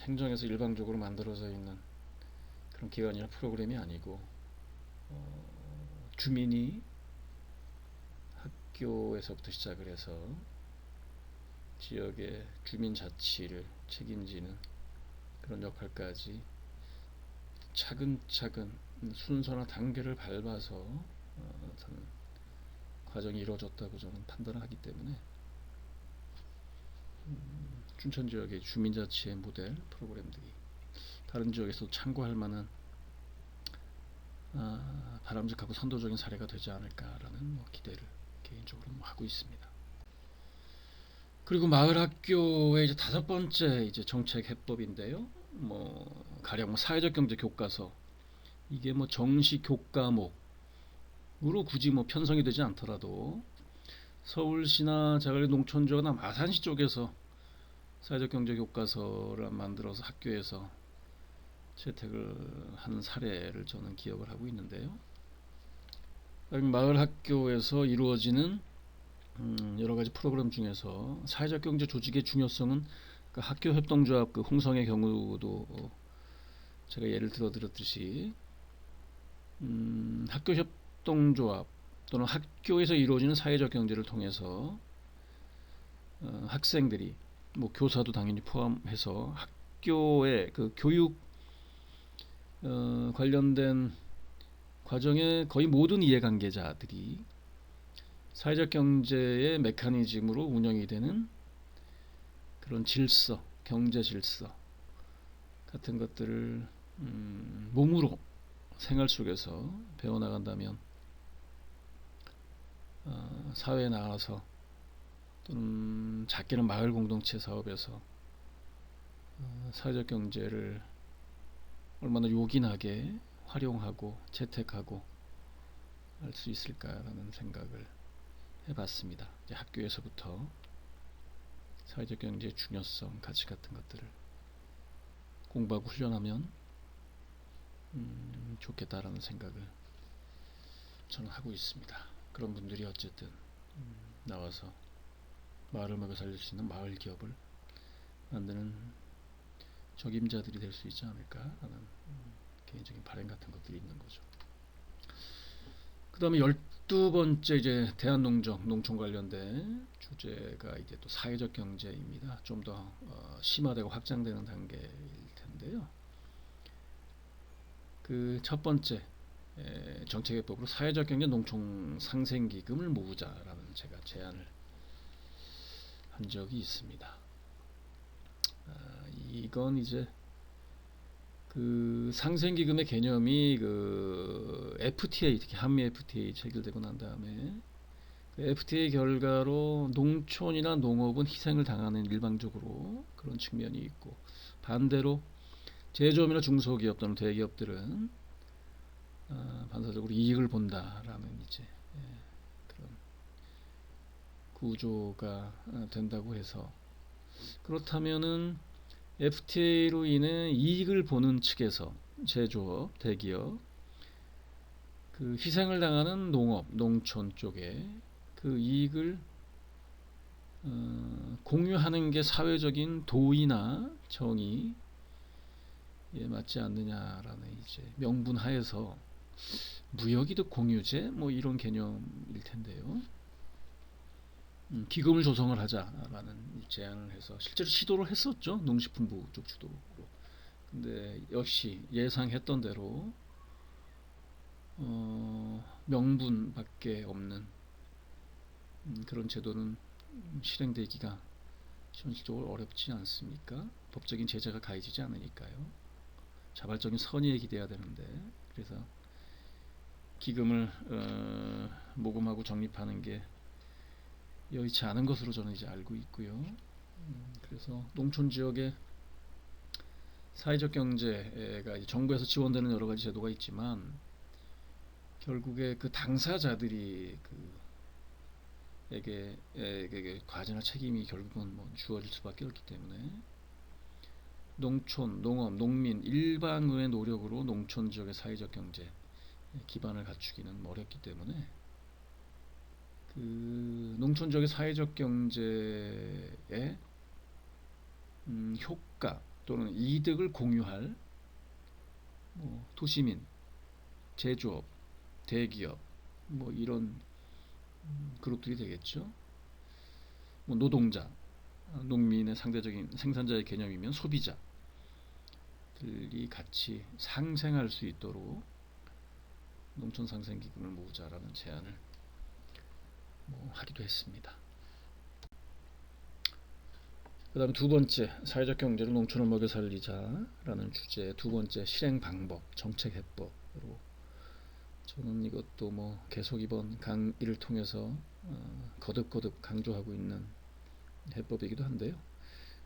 행정에서 일방적으로 만들어져 있는 그런 기관이나 프로그램이 아니고 주민이 학교에서부터 시작을 해서 지역의 주민자치를 책임지는 그런 역할까지 차근차근 순서나 단계를 밟아서 저는 과정이 이루어졌다고 저는 판단하기 때문에 춘천 지역의 주민자치의 모델 프로그램들이 다른 지역에서도 참고할 만한 바람직하고 선도적인 사례가 되지 않을까라는 기대를 개인적으로 하고 있습니다. 그리고 마을 학교의 이제 다섯 번째 이제 정책 해법인데요. 가령 사회적 경제 교과서, 이게 정식 교과목으로 굳이 편성이 되지 않더라도 서울시나 자갈리 농촌지역이나 마산시 쪽에서 사회적 경제 교과서를 만들어서 학교에서 채택을 한 사례를 저는 기억을 하고 있는데요. 마을 학교에서 이루어지는 여러 가지 프로그램 중에서 사회적 경제 조직의 중요성은 그 학교 협동조합 그 홍성의 경우도 제가 예를 들어 드렸듯이 학교 협동조합 또는 학교에서 이루어지는 사회적 경제를 통해서 학생들이 교사도 당연히 포함해서 학교의 그 교육 관련된 과정의 거의 모든 이해관계자들이 사회적 경제의 메커니즘으로 운영이 되는 그런 질서, 경제 질서 같은 것들을 몸으로 생활 속에서 배워나간다면 사회에 나와서 또는 작게는 마을 공동체 사업에서 사회적 경제를 얼마나 요긴하게 활용하고 채택하고 할 수 있을까라는 생각을 해봤습니다. 이제 학교에서부터 사회적 경제의 중요성, 가치 같은 것들을 공부하고 훈련하면 좋겠다라는 생각을 저는 하고 있습니다. 그런 분들이 어쨌든 나와서 마을을 먹여 살릴 수 있는 마을 기업을 만드는 적임자들이 될 수 있지 않을까라는 개인적인 바람 같은 것들이 있는 거죠. 그 다음에 12번째 이제 대한농정, 농촌 관련된 주제가 이제 또 사회적 경제입니다. 좀 더 심화되고 확장되는 단계일 텐데요. 그 첫 번째 정책개법으로 사회적 경제 농촌 상생기금을 모으자라는 제가 제안을 한 적이 있습니다. 이건 이제 그 상생기금의 개념이 그 FTA, 특히 한미 FTA 체결되고 난 다음에 그 FTA 결과로 농촌이나 농업은 희생을 당하는 일방적으로 그런 측면이 있고, 반대로 제조업이나 중소기업 또는 대기업들은 반사적으로 이익을 본다라는 이제 그런 구조가 된다고 해서, 그렇다면은 FTA로 인해 이익을 보는 측에서 제조업, 대기업, 그 희생을 당하는 농업, 농촌 쪽에 그 이익을 공유하는 게 사회적인 도의나 정의에 맞지 않느냐라는 이제 명분 하에서 무역이득 공유제 뭐 이런 개념일 텐데요. 기금을 조성을 하자라는 제안을 해서 실제로 시도를 했었죠. 농식품부 쪽 주도로. 근데 역시 예상했던 대로 명분밖에 없는 그런 제도는 실행되기가 현실적으로 어렵지 않습니까? 법적인 제재가 가해지지 않으니까요. 자발적인 선의에 기대야 되는데, 그래서 기금을 모금하고 적립하는 게 여의치 않은 것으로 저는 이제 알고 있고요. 그래서 농촌 지역의 사회적 경제가 정부에서 지원되는 여러 가지 제도가 있지만 결국에 그 당사자들이 에게 과제나 책임이 결국은 뭐 주어질 수밖에 없기 때문에 농촌, 농업, 농민 일방의 노력으로 농촌 지역의 사회적 경제 기반을 갖추기는 어렵기 때문에 그 농촌 지역의 사회적 경제의 효과 또는 이득을 공유할 뭐 도시민, 제조업, 대기업 뭐 이런 그룹들이 되겠죠. 뭐 노동자, 농민의 상대적인 생산자의 개념이면 소비자들이 같이 상생할 수 있도록 농촌 상생기금을 모으자라는 제안을 하기도 했습니다. 그 다음에 두 번째, 사회적 경제로 농촌을 먹여 살리자라는 주제의 두 번째 실행 방법, 정책 해법으로 저는 이것도 뭐 계속 이번 강의를 통해서 거듭거듭 강조하고 있는 해법이기도 한데요.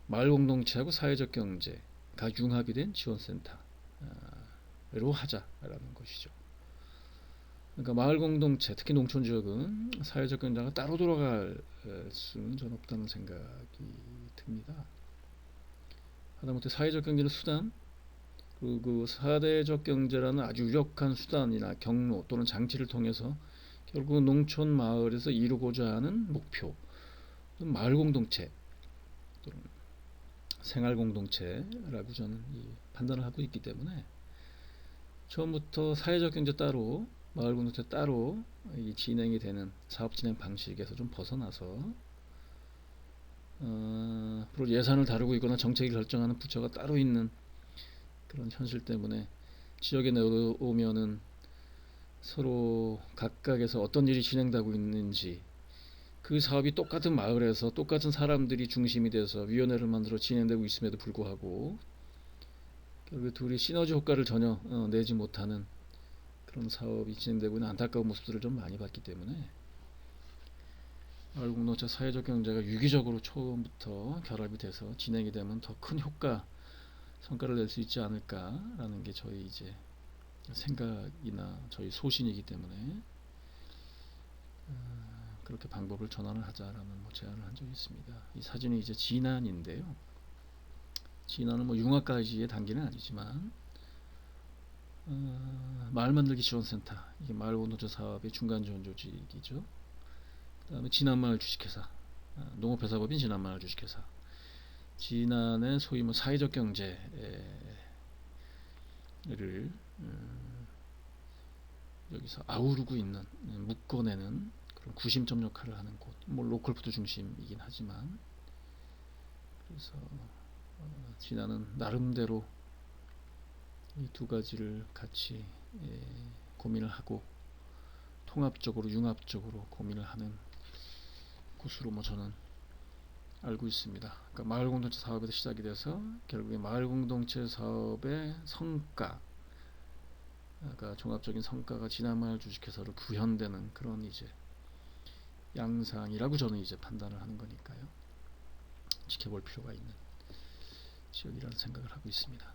마을 공동체하고 사회적 경제가 융합이 된 지원센터로 하자라는 것이죠. 그러니까 마을 공동체, 특히 농촌 지역은 사회적 경제가 따로 돌아갈 수는 전 없다는 생각이 듭니다. 하다못해 사회적 경제는 수단, 그리고 그 사대적 경제라는 아주 유력한 수단이나 경로 또는 장치를 통해서 결국 농촌 마을에서 이루고자 하는 목표, 마을 공동체 또는 생활 공동체라고 저는 판단을 하고 있기 때문에 처음부터 사회적 경제 따로 마을 공동체 따로 이 진행이 되는 사업 진행 방식에서 좀 벗어나서 앞으로 예산을 다루고 있거나 정책을 결정하는 부처가 따로 있는 그런 현실 때문에 지역에 내려오면은 서로 각각에서 어떤 일이 진행되고 있는지, 그 사업이 똑같은 마을에서 똑같은 사람들이 중심이 돼서 위원회를 만들어 진행되고 있음에도 불구하고 결국 둘이 시너지 효과를 전혀 내지 못하는 그런 사업이 진행되고 있는 안타까운 모습들을 좀 많이 봤기 때문에 마을공동체 사회적 경제가 유기적으로 처음부터 결합이 돼서 진행이 되면 더 큰 효과, 성과를 낼 수 있지 않을까라는 게 저희 이제 생각이나 저희 소신이기 때문에 그렇게 방법을 전환을 하자라는 제안을 한 적이 있습니다. 이 사진이 이제 진안인데요. 진안은 융합까지의 단계는 아니지만 마을 만들기 지원센터, 이게 마을 공동체 사업의 중간 지원 조직이죠. 그다음에 진안마을 주식회사, 농업회사법인 진안마을 주식회사, 진안의 소위 사회적 경제를 여기서 아우르고 있는, 묶어내는 그런 구심점 역할을 하는 곳, 로컬푸드 중심이긴 하지만, 그래서 진안은 나름대로 이 두 가지를 같이 고민을 하고 통합적으로 융합적으로 고민을 하는 곳으로 저는 알고 있습니다. 그러니까 마을 공동체 사업에서 시작이 돼서 결국에 마을 공동체 사업의 성과가, 종합적인 성과가 진안마을 주식회사로 구현되는 그런 이제 양상이라고 저는 이제 판단을 하는 거니까요. 지켜볼 필요가 있는 지역이라는 생각을 하고 있습니다.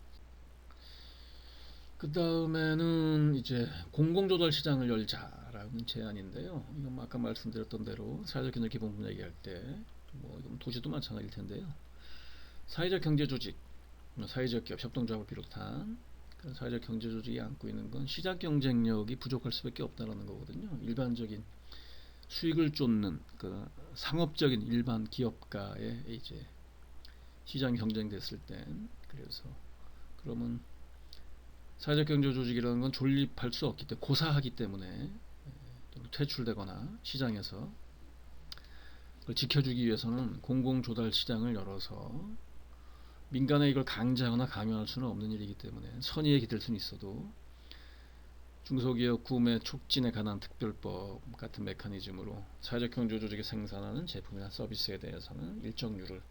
그 다음에는 이제 공공조달 시장을 열자라는 제안인데요. 이건 아까 말씀드렸던 대로 사회적 경제 기본법 얘기할 때, 이건 도시도 마찬가지일 텐데요. 사회적 경제 조직, 사회적 기업, 협동조합을 비롯한 사회적 경제 조직이 안고 있는 건 시장 경쟁력이 부족할 수밖에 없다는 거거든요. 일반적인 수익을 쫓는 그 상업적인 일반 기업가의 이제 시장 경쟁됐을 땐, 그래서 그러면 사회적 경제 조직이라는 건 존립할 수 없기 때문에, 고사하기 때문에 퇴출되거나 시장에서 그걸 지켜주기 위해서는 공공조달 시장을 열어서 민간에 이걸 강제하거나 강요할 수는 없는 일이기 때문에 선의에 기댈 수는 있어도 중소기업 구매 촉진에 관한 특별법 같은 메커니즘으로 사회적 경제 조직이 생산하는 제품이나 서비스에 대해서는 일정률을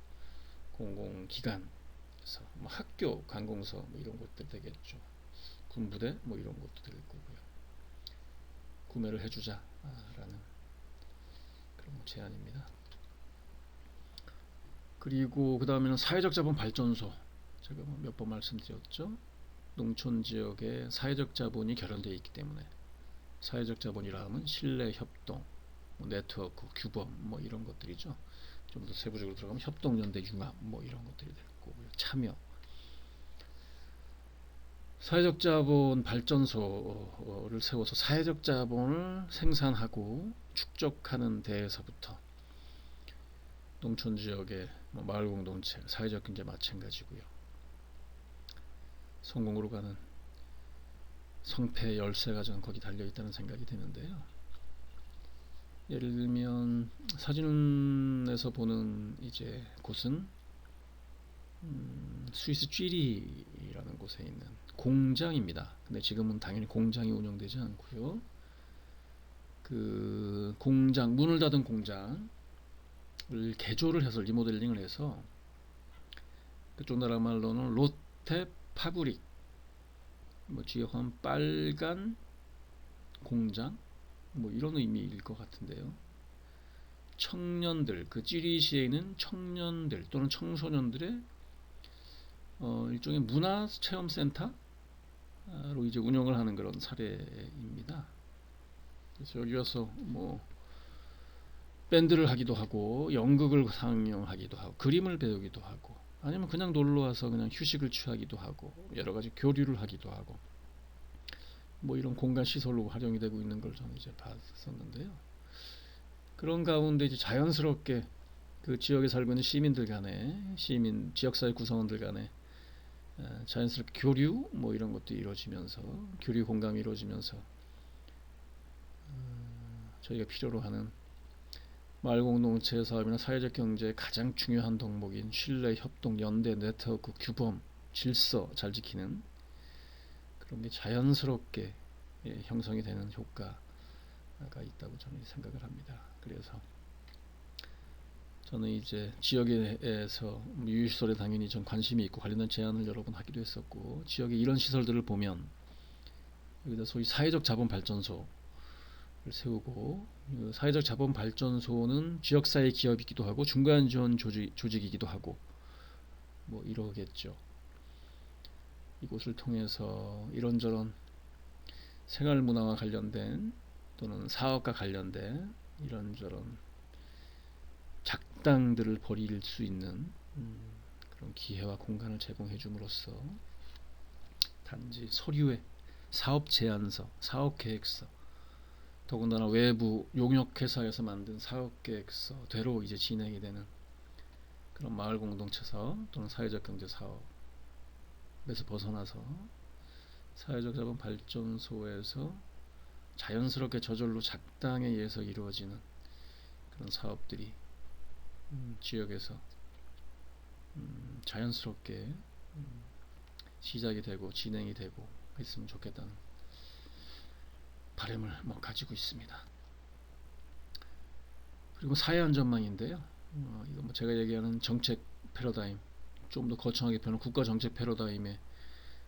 공공기관, 학교, 관공서 이런 것들 되겠죠. 군부대 이런 것도 될 거고요. 구매를 해주자라는 그런 제안입니다. 그리고 그 다음에는 사회적 자본 발전소, 제가 몇 번 말씀드렸죠. 농촌 지역에 사회적 자본이 결연되어 있기 때문에, 사회적 자본이라 하면 신뢰 협동, 네트워크, 규범 이런 것들이죠. 좀 더 세부적으로 들어가면 협동연대 융합 이런 것들이 될 거고요. 참여, 사회적 자본 발전소를 세워서 사회적 자본을 생산하고 축적하는 데에서부터 농촌 지역의 마을 공동체, 사회적 경제 마찬가지고요. 성공으로 가는 성패 열쇠가 저는 거기 달려 있다는 생각이 드는데요. 예를 들면 사진에서 보는 이제 곳은 스위스 쥐리라는 곳에 있는 공장입니다. 근데 지금은 당연히 공장이 운영되지 않고요. 그 공장, 문을 닫은 공장을 개조를 해서 리모델링을 해서, 그쪽 나라 말로는 롯테 파브릭, 지역은 빨간 공장 이런 의미일 것 같은데요. 청년들, 그 찌리시에 있는 청년들 또는 청소년들의 일종의 문화체험센터로 이제 운영을 하는 그런 사례입니다. 그래서 여기 와서 밴드를 하기도 하고, 연극을 상영하기도 하고, 그림을 배우기도 하고, 아니면 그냥 놀러 와서 그냥 휴식을 취하기도 하고, 여러 가지 교류를 하기도 하고, 이런 공간 시설로 활용이 되고 있는 걸 저는 이제 봤었는데요. 그런 가운데 이제 자연스럽게 그 지역에 살고 있는 시민들 간에, 지역사회 구성원들 간에 자연스럽게 교류 이런 것도 이루어지면서, 교류 공감이 이루어지면서 저희가 필요로 하는 마을 공동체 사업이나 사회적 경제의 가장 중요한 덕목인 신뢰, 협동, 연대, 네트워크, 규범, 질서 잘 지키는 그런 게 자연스럽게 형성이 되는 효과가 있다고 저는 생각을 합니다. 그래서 저는 이제 지역에서 유휴시설에 당연히 전 관심이 있고 관련된 제안을 여러 번 하기도 했었고, 지역에 이런 시설들을 보면 여기다 소위 사회적 자본 발전소를 세우고, 그 사회적 자본 발전소는 지역사회 기업이기도 하고 중간 지원 조직이기도 하고 뭐 이러겠죠. 이곳을 통해서 이런저런 생활문화와 관련된 또는 사업과 관련된 이런저런 작당들을 벌일 수 있는 그런 기회와 공간을 제공해 줌으로써 단지 서류에 사업 제안서, 사업 계획서, 더군다나 외부 용역회사에서 만든 사업 계획서대로 이제 진행이 되는 그런 마을 공동체 사업 또는 사회적 경제 사업에서 벗어나서 사회적 자본 발전소에서 자연스럽게 저절로 작당에 의해서 이루어지는 그런 사업들이 지역에서 자연스럽게 시작이 되고 진행이 되고 했으면 좋겠다는 바람을 가지고 있습니다. 그리고 사회 안전망인데요. 이거 뭐 제가 얘기하는 정책 패러다임, 좀 더 거창하게 표현한 국가 정책 패러다임에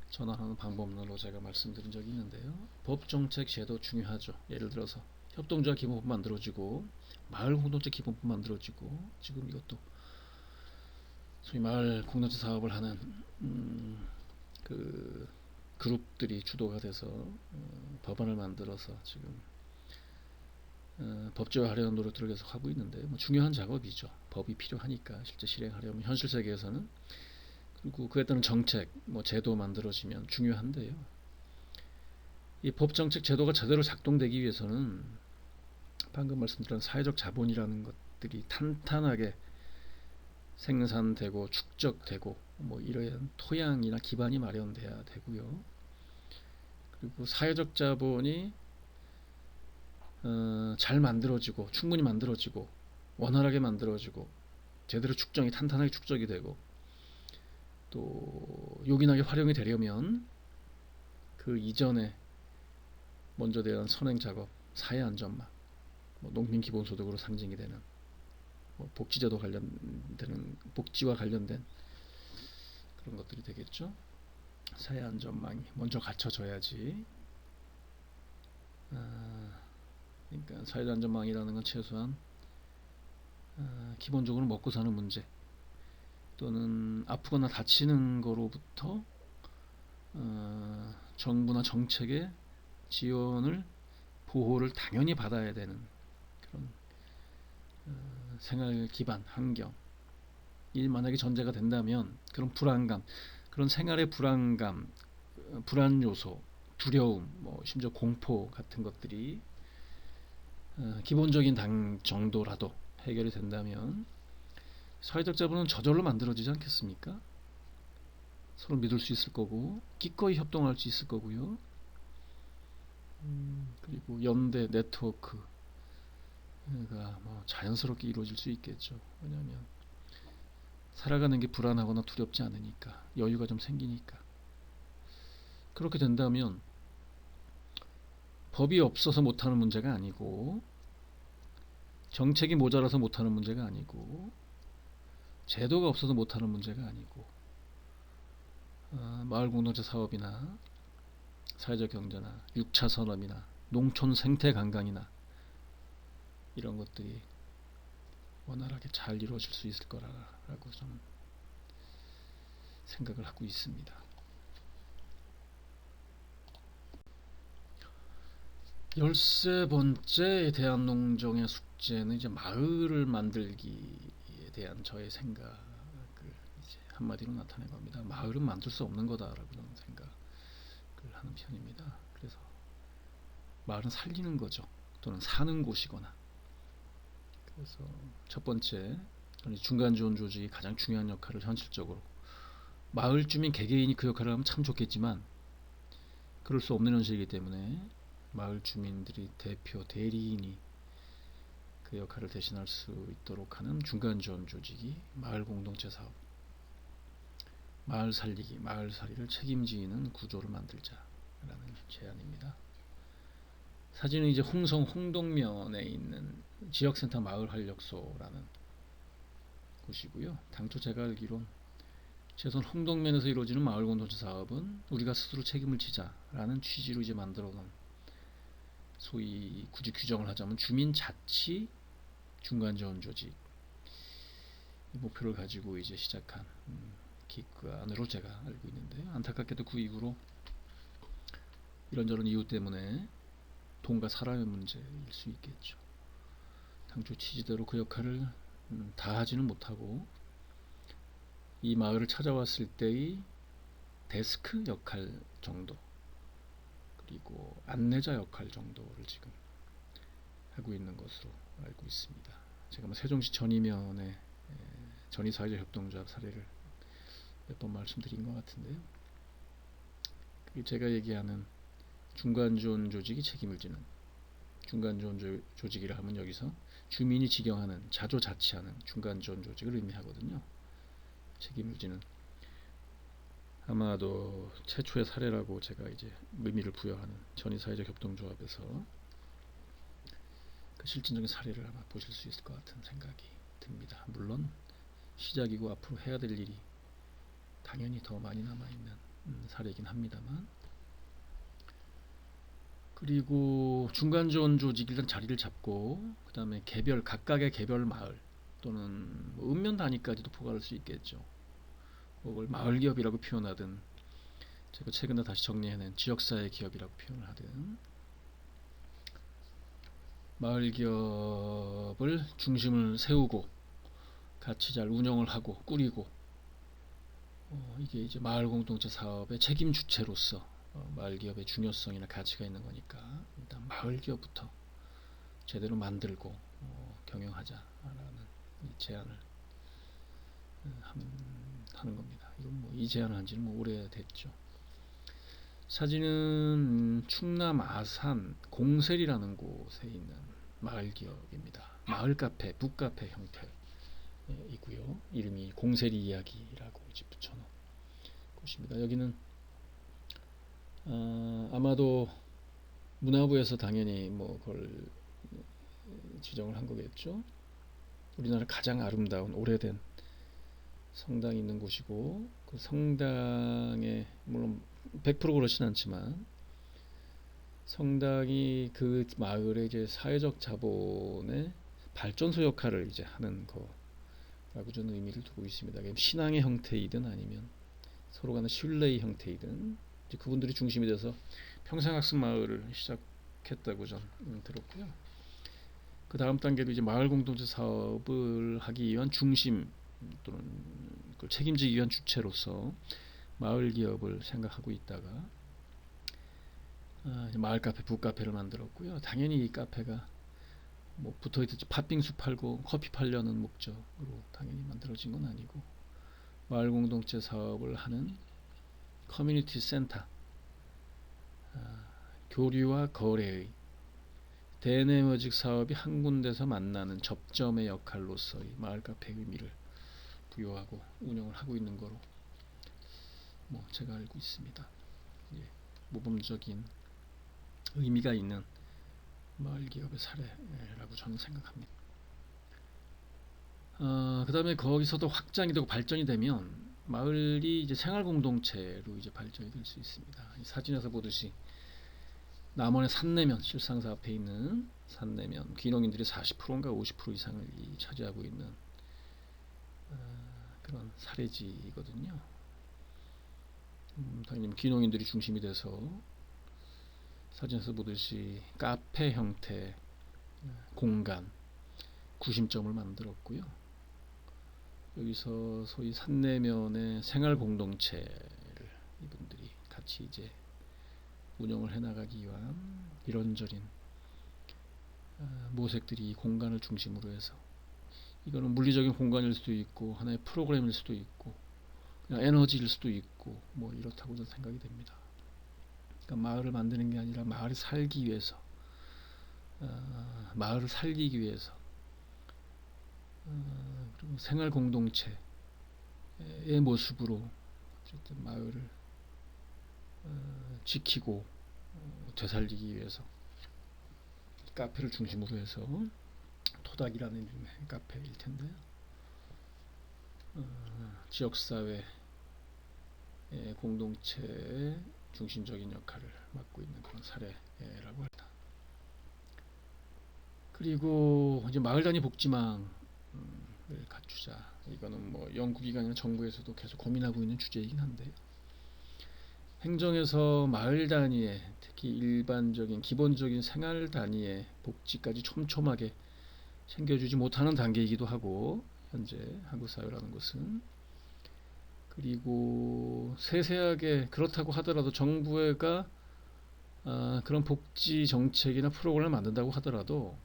전환하는 방법론으로 제가 말씀드린 적이 있는데요. 법, 정책, 제도 중요하죠. 예를 들어서 협동조합 기본법 만들어지고 마을 공동체 기본법 만들어지고, 지금 이것도 소위 마을 공동체 사업을 하는 그 그룹들이 주도가 돼서 법안을 만들어서 지금 법제화하려는 노력들을 계속 하고 있는데, 뭐 중요한 작업이죠. 법이 필요하니까 실제 실행하려면 현실 세계에서는. 그리고 그에 따른 정책, 뭐 제도 만들어지면 중요한데요. 이 법, 정책, 제도가 제대로 작동되기 위해서는 방금 말씀드린 사회적 자본이라는 것들이 탄탄하게 생산되고 축적되고 뭐 이러한 토양이나 기반이 마련돼야 되고요. 그리고 사회적 자본이 잘 만들어지고 충분히 만들어지고 원활하게 만들어지고 제대로 축적이 탄탄하게 축적이 되고 또 요긴하게 활용이 되려면 그 이전에 먼저 대한 선행 작업, 사회 안전망, 뭐 농민 기본소득으로 상징이 되는 뭐 복지제도 관련되는 복지와 관련된 그런 것들이 되겠죠. 사회 안전망이 먼저 갖춰져야지. 그러니까 사회 안전망이라는 건 최소한 기본적으로 먹고 사는 문제 또는 아프거나 다치는 거로부터 정부나 정책의 지원을 보호를 당연히 받아야 되는 그런 생활 기반 환경 일 만약에 전제가 된다면 그런 불안감, 그런 생활의 불안감, 불안 요소, 두려움, 뭐 심지어 공포 같은 것들이 기본적인 정도라도 해결이 된다면 사회적 자본은 저절로 만들어지지 않겠습니까? 서로 믿을 수 있을 거고 기꺼이 협동할 수 있을 거고요. 그리고 연대 네트워크가 뭐 자연스럽게 이루어질 수 있겠죠. 왜냐하면 살아가는 게 불안하거나 두렵지 않으니까, 여유가 좀 생기니까. 그렇게 된다면 법이 없어서 못하는 문제가 아니고 정책이 모자라서 못하는 문제가 아니고 제도가 없어서 못하는 문제가 아니고 마을 공동체 사업이나 사회적 경제나 6차 산업이나 농촌 생태 관광이나 이런 것들이 원활하게 잘 이루어질 수 있을 거라고 저는 생각을 하고 있습니다. 열세 번째 대한농정의 숙제는 이제 마을을 만들기에 대한 저의 생각을 이제 한마디로 나타낸 겁니다. 마을은 만들 수 없는 거다라고 저는 생각을 하는 편입니다. 그래서 마을은 살리는 거죠. 또는 사는 곳이거나. 그래서 첫 번째, 저는 중간 지원 조직이 가장 중요한 역할을 현실적으로, 마을 주민 개개인이 그 역할을 하면 참 좋겠지만 그럴 수 없는 현실이기 때문에 마을 주민들이 대표, 대리인이 그 역할을 대신할 수 있도록 하는 중간 지원 조직이 마을 공동체 사업, 마을 살리기, 마을 살이를 책임지는 구조를 만들자라는 제안입니다. 사진은 이제 홍성 홍동면에 있는 지역센터 마을활력소라는 곳이고요. 당초 제가 알기론 최소한 홍동면에서 이루어지는 마을공동체 사업은 우리가 스스로 책임을 지자라는 취지로 이제 만들어 놓은, 소위 굳이 규정을 하자면 주민자치 중간지원 조직 이 목표를 가지고 이제 시작한 기관으로 제가 알고 있는데요. 안타깝게도 그 이후로 이런저런 이유 때문에 돈과 사람의 문제일 수 있겠죠. 당초 취지대로 그 역할을 다 하지는 못하고 이 마을을 찾아왔을 때의 데스크 역할 정도, 그리고 안내자 역할 정도를 지금 하고 있는 것으로 알고 있습니다. 제가 뭐 세종시 전이면의 전이사회적 협동조합 사례를 몇 번 말씀드린 것 같은데요. 제가 얘기하는 중간지원 조직이 책임을 지는, 중간지원 조직이라 하면 여기서 주민이 지경하는, 자조자치하는 중간지원 조직을 의미하거든요. 책임을 지는, 아마도 최초의 사례라고 제가 이제 의미를 부여하는 전이사회적 협동조합에서 그 실질적인 사례를 아마 보실 수 있을 것 같은 생각이 듭니다. 물론 시작이고 앞으로 해야 될 일이 당연히 더 많이 남아있는 사례이긴 합니다만, 그리고 중간지원 조직이 일단 자리를 잡고 그 다음에 각각의 개별 마을 또는 뭐 읍면 단위까지도 포괄할 수 있겠죠. 그걸 마을기업이라고 표현하든, 제가 최근에 다시 정리해낸 지역사회 기업이라고 표현을 하든, 마을기업을 중심을 세우고 같이 잘 운영을 하고 꾸리고, 이게 이제 마을공동체 사업의 책임 주체로서 마을기업의 중요성이나 가치가 있는 거니까 일단 마을기업부터 제대로 만들고 경영하자라는 이 제안을 하는 겁니다. 이건 뭐 이 제안을 한 지는 뭐 오래됐죠. 사진은 충남 아산 공셀이라는 곳에 있는 마을기업입니다. 마을 카페, 북카페 형태이고요. 이름이 공셀이 이야기라고 이제 붙여놓은 곳입니다. 여기는 아마도 문화부에서 당연히 뭐 그걸 지정을 한 거겠죠. 우리나라 가장 아름다운 오래된 성당이 있는 곳이고, 그 성당에 물론 100% 그렇진 않지만 성당이 그 마을의 이제 사회적 자본의 발전소 역할을 이제 하는 거라고 저는 의미를 두고 있습니다. 신앙의 형태이든 아니면 서로 간의 신뢰의 형태이든 이제 그분들이 중심이 돼서 평생학습 마을을 시작했다고 저는 들었고요. 그 다음 단계로 이제 마을 공동체 사업을 하기 위한 중심 또는 그걸 책임지기 위한 주체로서 마을 기업을 생각하고 있다가 마을 카페, 북카페를 만들었고요. 당연히 이 카페가 뭐 붙어있듯이 팥빙수 팔고 커피 팔려는 목적으로 당연히 만들어진 건 아니고, 마을 공동체 사업을 하는 커뮤니티 센터, 교류와 거래의 대네워직 사업이 한 군데서 만나는 접점의 역할로서의 마을 카페의 의미를 부여하고 운영을 하고 있는 거로 뭐 제가 알고 있습니다. 예, 모범적인 의미가 있는 마을 기업의 사례라고 저는 생각합니다. 그 다음에 거기서도 확장이 되고 발전이 되면 마을이 이제 생활 공동체로 이제 발전이 될 수 있습니다. 이 사진에서 보듯이 남원의 산내면, 실상사 앞에 있는 산내면, 귀농인들이 40%인가 50% 이상을 차지하고 있는 그런 사례지거든요. 당연히 귀농인들이 중심이 돼서 사진에서 보듯이 카페 형태 공간 구심점을 만들었고요. 여기서 소위 산내면의 생활 공동체를 이분들이 같이 이제 운영을 해나가기 위한 이런저런 모색들이 이 공간을 중심으로 해서, 이거는 물리적인 공간일 수도 있고 하나의 프로그램일 수도 있고 그냥 에너지일 수도 있고 뭐 이렇다고 저는 생각이 됩니다. 그러니까 마을을 만드는 게 아니라 마을이 살기 위해서, 마을을 살리기 위해서, 그리고 생활 공동체의 모습으로 어쨌든 마을을 지키고 되살리기 위해서 카페를 중심으로 해서 토닥이라는 이름의 카페일 텐데요. 지역사회 공동체의 중심적인 역할을 맡고 있는 그런 사례라고 합니다. 그리고 이제 마을 단위 복지망을 갖추자. 이거는 뭐 연구기관이나 정부에서도 계속 고민하고 있는 주제이긴 한데요. 행정에서 마을 단위의 특히 일반적인 기본적인 생활 단위의 복지까지 촘촘하게 챙겨주지 못하는 단계이기도 하고 현재 한국 사회라는 것은 그리고 세세하게 그렇다고 하더라도 정부가 그런 복지 정책이나 프로그램을 만든다고 하더라도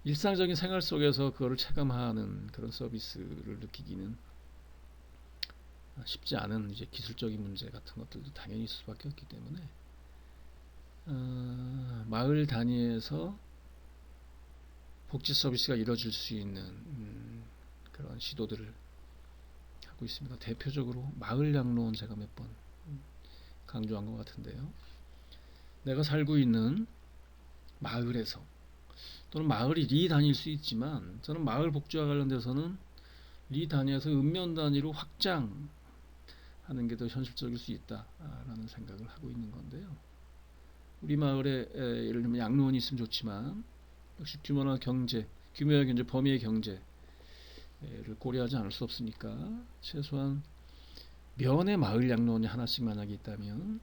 일상적인 생활 속에서 그거를 체감하는 그런 서비스를 느끼기는 쉽지 않은 이제 기술적인 문제 같은 것들도 당연히 있을 수밖에 없기 때문에 마을 단위에서 복지 서비스가 이루어질 수 있는 그런 시도들을 하고 있습니다. 대표적으로 마을 양로원 제가 몇 번 강조한 것 같은데요. 내가 살고 있는 마을에서 또는 마을이 리 단위일 수 있지만 저는 마을 복지와 관련돼서는 리 단위에서 읍면 단위로 확장하는 게 더 현실적일 수 있다라는 생각을 하고 있는 건데요. 우리 마을에 예를 들면 양로원이 있으면 좋지만 역시 규모와 경제, 범위의 경제를 고려하지 않을 수 없으니까 최소한 면의 마을 양로원이 하나씩 만약에 있다면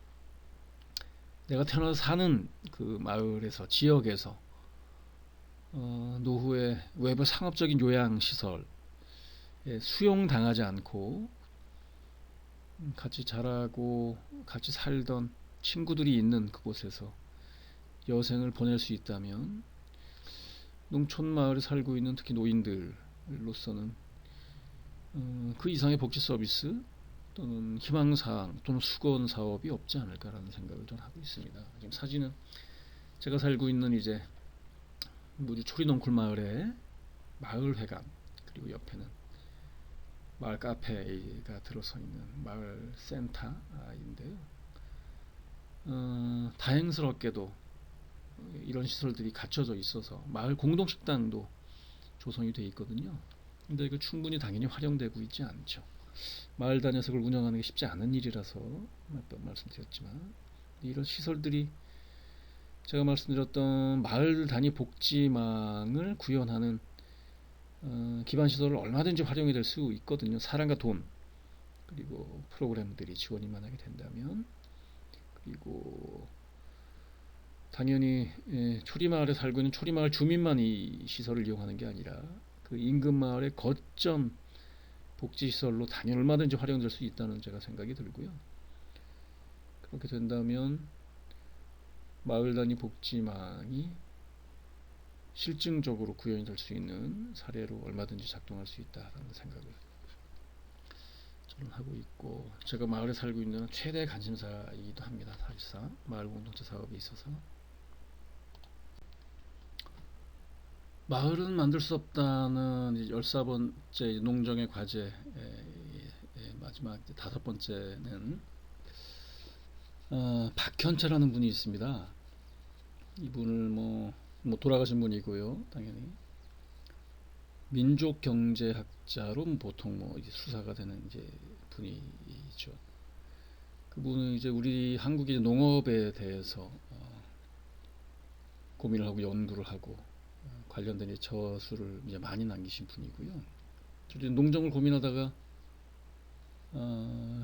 내가 태어나서 사는 그 마을에서 지역에서 노후에 외부 상업적인 요양시설 수용당하지 않고 같이 자라고 같이 살던 친구들이 있는 그곳에서 여생을 보낼 수 있다면 농촌 마을에 살고 있는 특히 노인들로서는 그 이상의 복지 서비스 또는 희망사항 또는 수건 사업이 없지 않을까라는 생각을 좀 하고 있습니다. 지금 사진은 제가 살고 있는 이제 무주 초리넝쿨 마을의 마을회관 그리고 옆에는 마을 카페가 들어서 있는 마을 센터인데요. 다행스럽게도 이런 시설들이 갖춰져 있어서 마을 공동식당도 조성이 되어 있거든요. 근데 이거 충분히 당연히 활용되고 있지 않죠. 마을 단위에서 그걸 운영하는 게 쉽지 않은 일이라서 몇 번 말씀드렸지만 이런 시설들이 제가 말씀드렸던 마을 단위 복지망을 구현하는 기반 시설을 얼마든지 활용이 될 수 있거든요. 사람과 돈 그리고 프로그램들이 지원이 만약에 된다면 그리고 당연히 초리마을에 살고 있는 초리마을 주민만 이 시설을 이용하는 게 아니라 그 인근 마을의 거점 복지시설로 당연히 얼마든지 활용될 수 있다는 제가 생각이 들고요. 그렇게 된다면 마을 단위 복지망이 실증적으로 구현이 될 수 있는 사례로 얼마든지 작동할 수 있다라는 생각을 저는 하고 있고 제가 마을에 살고 있는 최대 관심사이기도 합니다. 사실상 마을 공동체 사업에 있어서 마을은 만들 수 없다는 14번째 농정의 과제 마지막 5번째는 박현채라는 분이 있습니다. 이분을 뭐 돌아가신 분이고요. 당연히 민족경제학자로 보통 뭐 이제 수사가 되는 이제 분이죠. 그분은 이제 우리 한국의 농업에 대해서 고민을 하고 연구를 하고 관련된 저술을 이제 많이 남기신 분이고요. 저도 농정을 고민하다가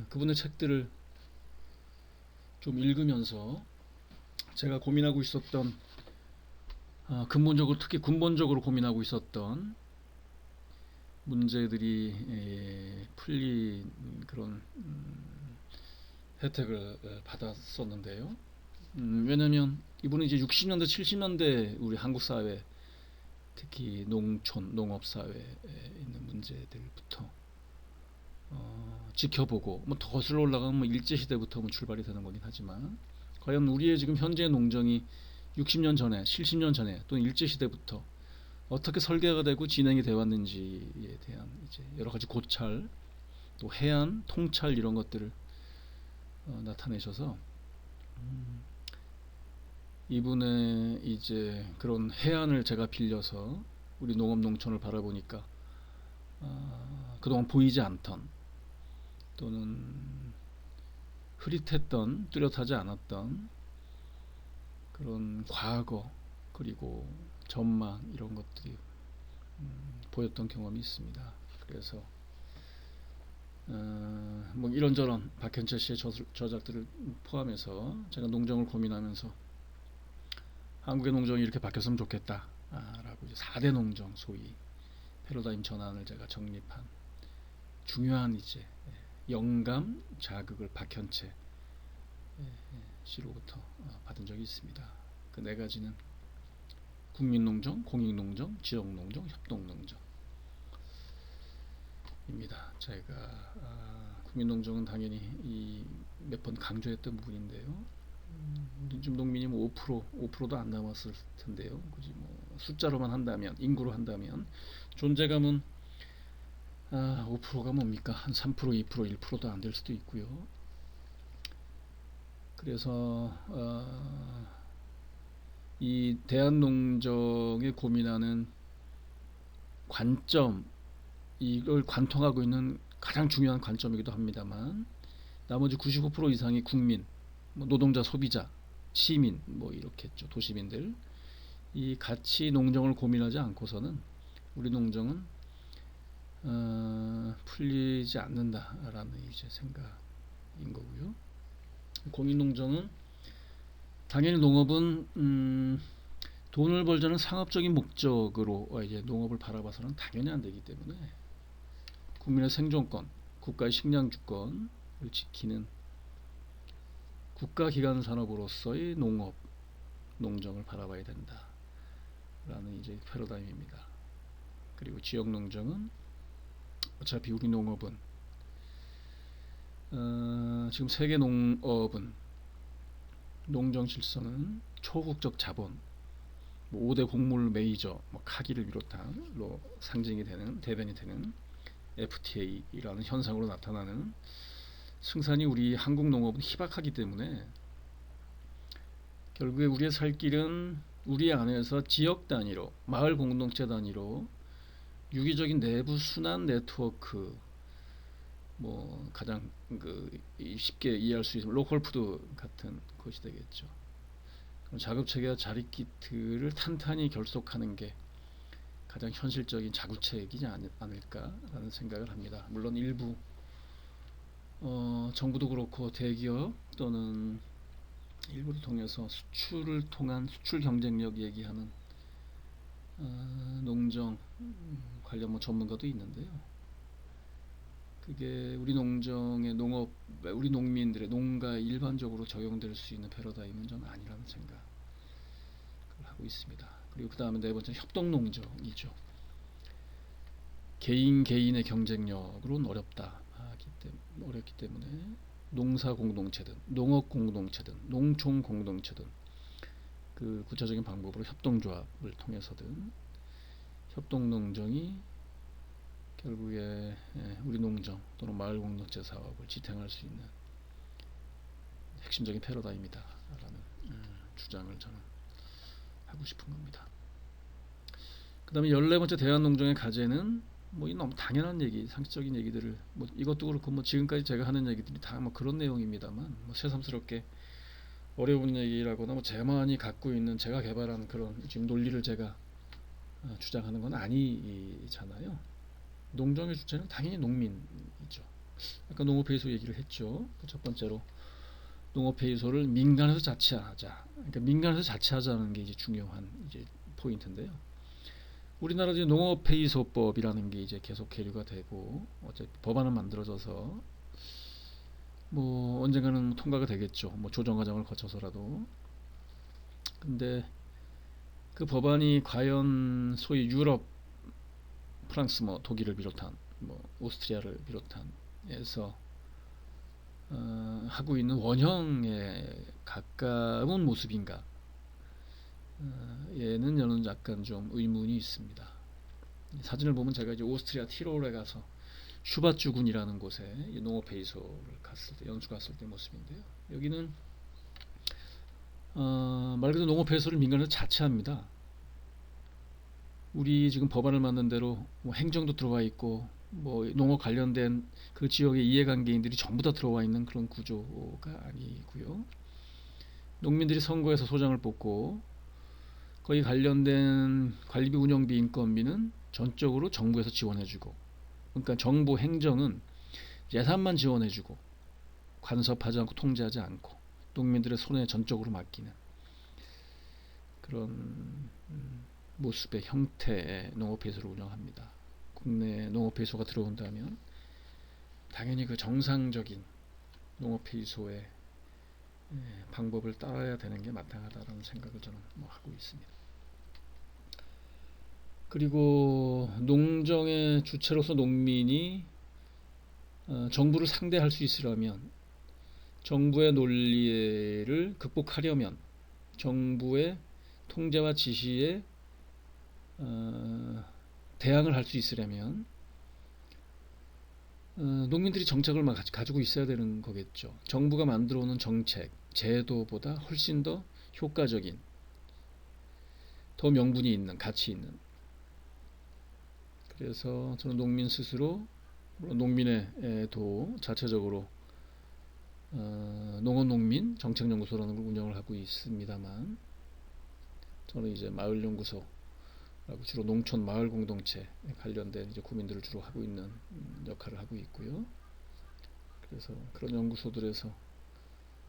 그분의 책들을 좀 읽으면서 제가 고민하고 있었던 근본적으로 특히 근본적으로 고민하고 있었던 문제들이 풀린 그런 혜택을 받았었는데요. 왜냐하면 이분은 이제 60년대 70년대 우리 한국 사회 특히 농촌 농업 사회에 있는 문제들부터 지켜보고 뭐 더 거슬러 올라가면 뭐 일제 시대부터 뭐 출발이 되는 거긴 하지만 과연 우리의 지금 현재 농정이 60년 전에 70년 전에 또는 일제 시대부터 어떻게 설계가 되고 진행이 되어 왔는지에 대한 이제 여러 가지 고찰 또 해안 통찰 이런 것들을 나타내셔서 이분의 이제 그런 해안을 제가 빌려서 우리 농업 농촌을 바라보니까 그동안 보이지 않던 또는 흐릿했던 뚜렷하지 않았던 그런 과거 그리고 전망 이런 것들이 보였던 경험이 있습니다. 그래서 뭐 이런저런 박현철 씨의 저작들을 포함해서 제가 농정을 고민하면서 한국의 농정이 이렇게 바뀌었으면 좋겠다 라고 4대 농정 소위 패러다임 전환을 제가 정립한 중요한 이제 영감 자극을 박현채 씨로부터 받은 적이 있습니다. 그 네 가지는 국민농정, 공익농정, 지역농정, 협동농정입니다. 제가 국민농정은 당연히 몇 번 강조했던 부분인데요. 요즘 농민이 뭐 5%도 안 남았을 텐데요. 굳이 뭐 숫자로만 한다면, 인구로 한다면 존재감은 5%가 뭡니까? 한 3%, 2%, 1%도 안 될 수도 있고요. 그래서 이 대한농정에 고민하는 관점, 이걸 관통하고 있는 가장 중요한 관점이기도 합니다만 나머지 95% 이상의 국민, 뭐 노동자, 소비자, 시민, 뭐 이렇겠죠. 도시민들 이 같이 농정을 고민하지 않고서는 우리 농정은 풀리지 않는다라는 이제 생각인 거고요. 공인농정은 당연히 농업은 돈을 벌자는 상업적인 목적으로 이제 농업을 바라봐서는 당연히 안 되기 때문에 국민의 생존권, 국가의 식량 주권을 지키는 국가기관 산업으로서의 농업, 농정을 바라봐야 된다라는 이제 패러다임입니다. 그리고 지역 농정은 어차피 우리 농업은 지금 세계 농업은 농정 질서는 초국적 자본, 5대 곡물 메이저, 카기를 비롯한로 상징이 되는 대변이 되는 FTA라는 현상으로 나타나는 생산이 우리 한국 농업은 희박하기 때문에 결국에 우리의 살 길은 우리 안에서 지역 단위로, 마을 공동체 단위로 유기적인 내부 순환 네트워크, 뭐 가장 쉽게 이해할 수 있는 로컬 푸드 같은 것이 되겠죠. 자급 체계와 자립기틀을 탄탄히 결속하는 게 가장 현실적인 자구책이지 않을까라는 생각을 합니다. 물론 일부 정부도 그렇고 대기업 또는 일부를 통해서 수출을 통한 수출 경쟁력 얘기하는 농정 관련 뭐 전문가도 있는데요. 그게 우리 농정의 농업, 우리 농민들의 농가에 일반적으로 적용될 수 있는 패러다임은 저는 아니라는 생각을 하고 있습니다. 그리고 그 다음에 네 번째 협동농정이죠. 개인의 경쟁력으로는 어렵기 때문에 농사 공동체든 농업 공동체든 농촌 공동체든 그 구체적인 방법으로 협동조합을 통해서든 협동농정이 결국에 우리 농정 또는 마을 공동체 사업을 지탱할 수 있는 핵심적인 패러다임이다 라는 주장을 저는 하고 싶은 겁니다. 그 다음에 14번째 대한농정의 과제는 뭐 너무 당연한 얘기, 상식적인 얘기들을 뭐 이것도 그렇고 뭐 지금까지 제가 하는 얘기들이 다 뭐 그런 내용입니다만 뭐 새삼스럽게 어려운 얘기라거나 뭐 제만이 갖고 있는 제가 개발한 그런 지금 논리를 제가 주장하는 건 아니잖아요. 농정의 주체는 당연히 농민이죠. 아까 농업회의소 얘기를 했죠. 첫 번째로 농업회의소를 민간에서 자치하자. 그러니까 민간에서 자치하자는 게 이제 중요한 이제 포인트인데요. 우리나라도 농업회의소법이라는 게 이제 계속 계류가 되고 어차피 법안은 만들어져서 뭐 언젠가는 통과가 되겠죠. 뭐 조정 과정을 거쳐서라도. 근데 그 법안이 과연 소위 유럽, 프랑스, 뭐 독일을 비롯한 뭐 오스트리아를 비롯한에서 하고 있는 원형에 가까운 모습인가? 얘는 저는 약간 좀 의문이 있습니다. 사진을 보면 제가 이제 오스트리아 티롤에 가서 슈바츠군이라는 곳에 농업회의소를 갔을 때 연수 갔을 때 모습인데요. 여기는 말 그대로 농업해수를 민간에서 자체합니다. 우리 지금 법안을 만든 대로 뭐 행정도 들어와 있고 뭐 농업 관련된 그 지역의 이해관계인들이 전부 다 들어와 있는 그런 구조가 아니고요. 농민들이 선거에서 소장을 뽑고 거기 관련된 관리비, 운영비, 인건비는 전적으로 정부에서 지원해주고, 그러니까 정부 행정은 예산만 지원해주고 간섭하지 않고 통제하지 않고 농민들의 손에 전적으로 맡기는 그런 모습의 형태의 농업회수를 운영합니다. 국내 농업회수가 들어온다면 당연히 그 정상적인 농업회수의 방법을 따라야 되는 게 마땅하다는 생각을 저는 하고 있습니다. 그리고 농정의 주체로서 농민이 정부를 상대할 수 있으려면, 정부의 논리를 극복하려면, 정부의 통제와 지시에 대항을 할 수 있으려면 농민들이 정책을 가지고 있어야 되는 거겠죠. 정부가 만들어 오는 정책, 제도보다 훨씬 더 효과적인, 더 명분이 있는, 가치 있는. 그래서 저는 농민 스스로, 물론 농민의 도 자체적으로 농업농민 정책연구소라는 걸 운영을 하고 있습니다만, 저는 이제 마을연구소라고 주로 농촌 마을 공동체 관련된 이제 고민들을 주로 하고 있는 역할을 하고 있고요. 그래서 그런 연구소들에서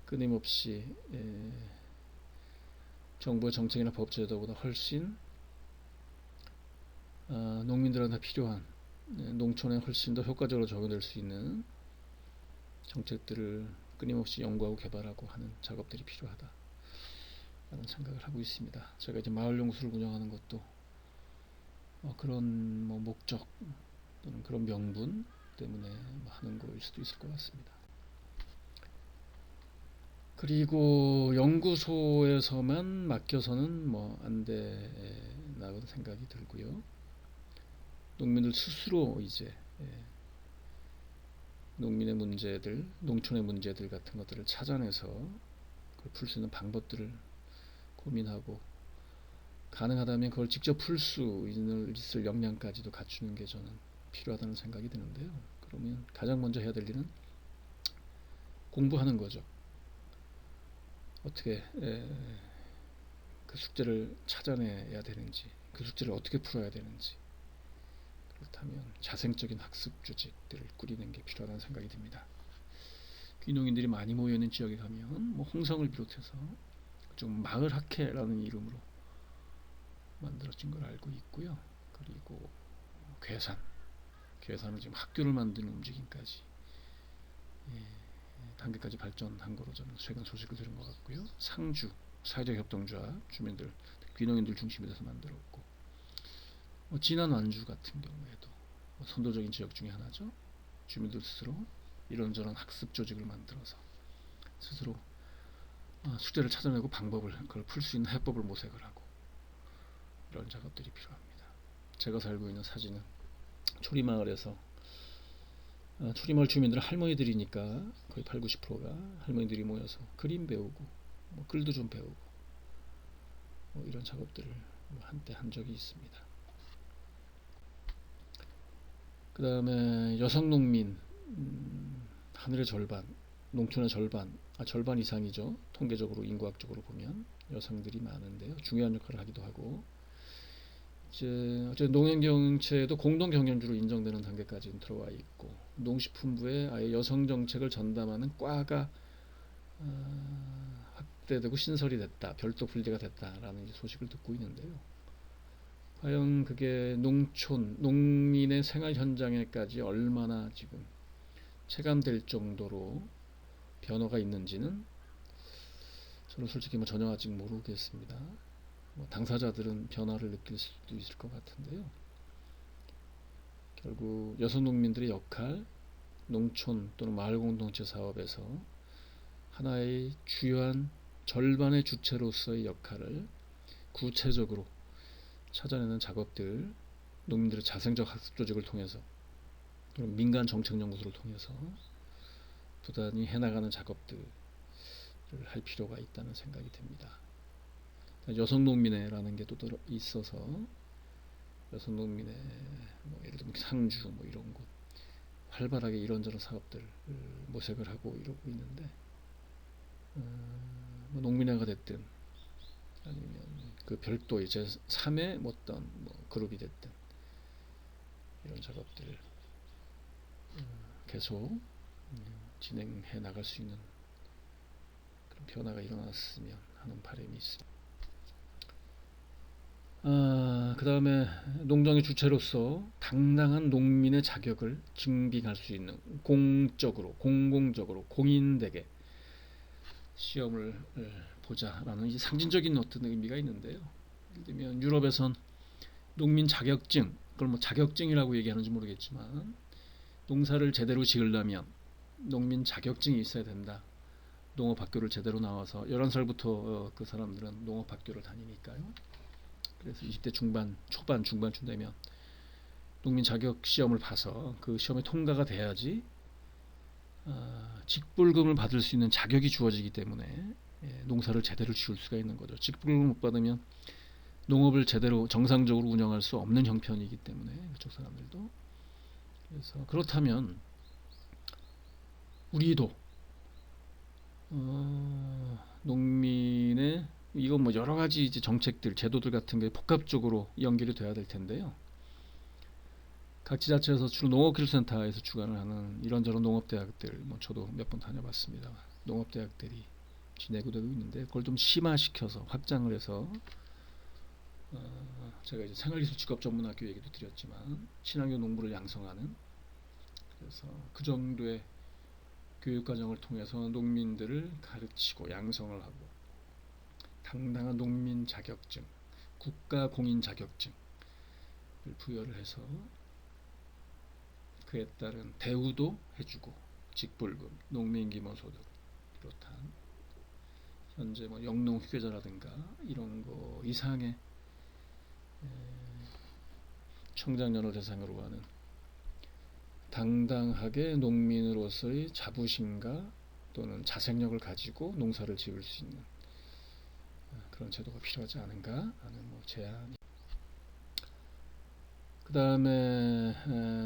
끊임없이 정부의 정책이나 법 제도보다 훨씬 농민들한테 필요한, 농촌에 훨씬 더 효과적으로 적용될 수 있는 정책들을 끊임없이 연구하고 개발하고 하는 작업들이 필요하다 라는 생각을 하고 있습니다. 제가 이제 마을연구소를 운영하는 것도 그런 목적 또는 그런 명분 때문에 하는 거일 수도 있을 것 같습니다. 그리고 연구소에서만 맡겨서는 안 되나고 생각이 들고요. 농민들 스스로 이제 농민의 문제들, 농촌의 문제들 같은 것들을 찾아내서 그걸 풀 수 있는 방법들을 고민하고, 가능하다면 그걸 직접 풀 수 있을 역량까지도 갖추는 게 저는 필요하다는 생각이 드는데요. 그러면 가장 먼저 해야 될 일은 공부하는 거죠. 어떻게 그 숙제를 찾아내야 되는지, 그 숙제를 어떻게 풀어야 되는지, 그렇다면 자생적인 학습 조직들을 꾸리는 게 필요하다는 생각이 듭니다. 귀농인들이 많이 모여있는 지역에 가면 홍성을 비롯해서 좀 마을학회라는 이름으로 만들어진 걸 알고 있고요. 그리고 괴산은 지금 학교를 만드는 움직임까지 단계까지 발전한 거로 저는 최근 소식을 들은 것 같고요. 상주 사회적 협동조합, 주민들, 귀농인들 중심이 돼서 만들었고, 진안 완주 같은 경우에도 선도적인 지역 중에 하나죠. 주민들 스스로 이런저런 학습 조직을 만들어서 스스로 숙제를 찾아내고 방법을, 그걸 풀 수 있는 해법을 모색을 하고, 이런 작업들이 필요합니다. 제가 살고 있는 사진은 초리마을에서 초리마을 주민들은 할머니들이니까 거의 8, 90%가 할머니들이 모여서 그림 배우고 글도 좀 배우고 이런 작업들을 한때 한 적이 있습니다. 그 다음에 여성농민, 하늘의 절반, 농촌의 절반 이상이죠. 통계적으로, 인구학적으로 보면 여성들이 많은데요. 중요한 역할을 하기도 하고, 이제 농행정체도 공동경영주로 인정되는 단계까지 들어와 있고, 농식품부에 아예 여성 정책을 전담하는 과가 확대되고 신설이 됐다, 별도 분리가 됐다라는 소식을 듣고 있는데요. 과연 그게 농민의 생활 현장에까지 얼마나 지금 체감될 정도로 변화가 있는지는 저는 솔직히 전혀 아직 모르겠습니다. 당사자들은 변화를 느낄 수도 있을 것 같은데요. 결국 여성 농민들의 역할, 농촌 또는 마을 공동체 사업에서 하나의 주요한 절반의 주체로서의 역할을 구체적으로 찾아내는 작업들, 농민들의 자생적 학습 조직을 통해서 또는 민간 정책 연구소를 통해서 부단히 해나가는 작업들을 할 필요가 있다는 생각이 듭니다. 여성농민회라는 게 또 있어서 여성농민회 뭐 예를 들면 상주 뭐 이런 곳 활발하게 이런저런 사업들을 모색을 하고 이러고 있는데 뭐 농민회가 됐든 아니면 그 별도의 제 3의 어떤 뭐 그룹이 됐든 이런 작업들을 계속 진행해 나갈 수 있는 그런 변화가 일어났으면 하는 바람이 있습니다. 그 다음에 농장의 주체로서 당당한 농민의 자격을 증빙할 수 있는 공적으로, 공공적으로, 공인되게 시험을 보자라는 이 상징적인 어떤 의미가 있는데요. 예를 들면 유럽에선 농민 자격증, 그걸 뭐 자격증이라고 얘기하는지 모르겠지만 농사를 제대로 지으려면 농민 자격증이 있어야 된다. 농업학교를 제대로 나와서 11살부터 그 사람들은 농업학교를 다니니까요. 그래서 20대 중반, 초반, 중반쯤 되면 농민 자격 시험을 봐서 그 시험에 통과가 돼야지 직불금을 받을 수 있는 자격이 주어지기 때문에 농사를 제대로 지을 수가 있는 거죠. 직불금을 못 받으면 농업을 제대로 정상적으로 운영할 수 없는 형편이기 때문에 그쪽 사람들도. 그래서 그렇다면 우리도 농민의 이건 뭐 여러 가지 이제 정책들, 제도들 같은 게 복합적으로 연결이 돼야 될 텐데요. 각 지자체에서 주로 농업기술센터에서 주관을 하는 이런저런 농업대학들, 뭐 저도 몇 번 다녀봤습니다. 농업대학들이 지내고 되고 있는데 그걸 좀 심화시켜서 확장을 해서 제가 이제 생활기술직업전문학교 얘기도 드렸지만 친환경 농부를 양성하는 그래서 그 정도의 교육과정을 통해서 농민들을 가르치고 양성을 하고 당당한 농민 자격증, 국가 공인 자격증을 부여를 해서 그에 따른 대우도 해주고 직불금, 농민기본소득 비롯한 현재 뭐 영농 휴게자라든가 이런 거 이상의 청장년을 대상으로 하는 당당하게 농민으로서의 자부심과 또는 자생력을 가지고 농사를 지을 수 있는 그런 제도가 필요하지 않은가 하는 뭐 제안이. 그 다음에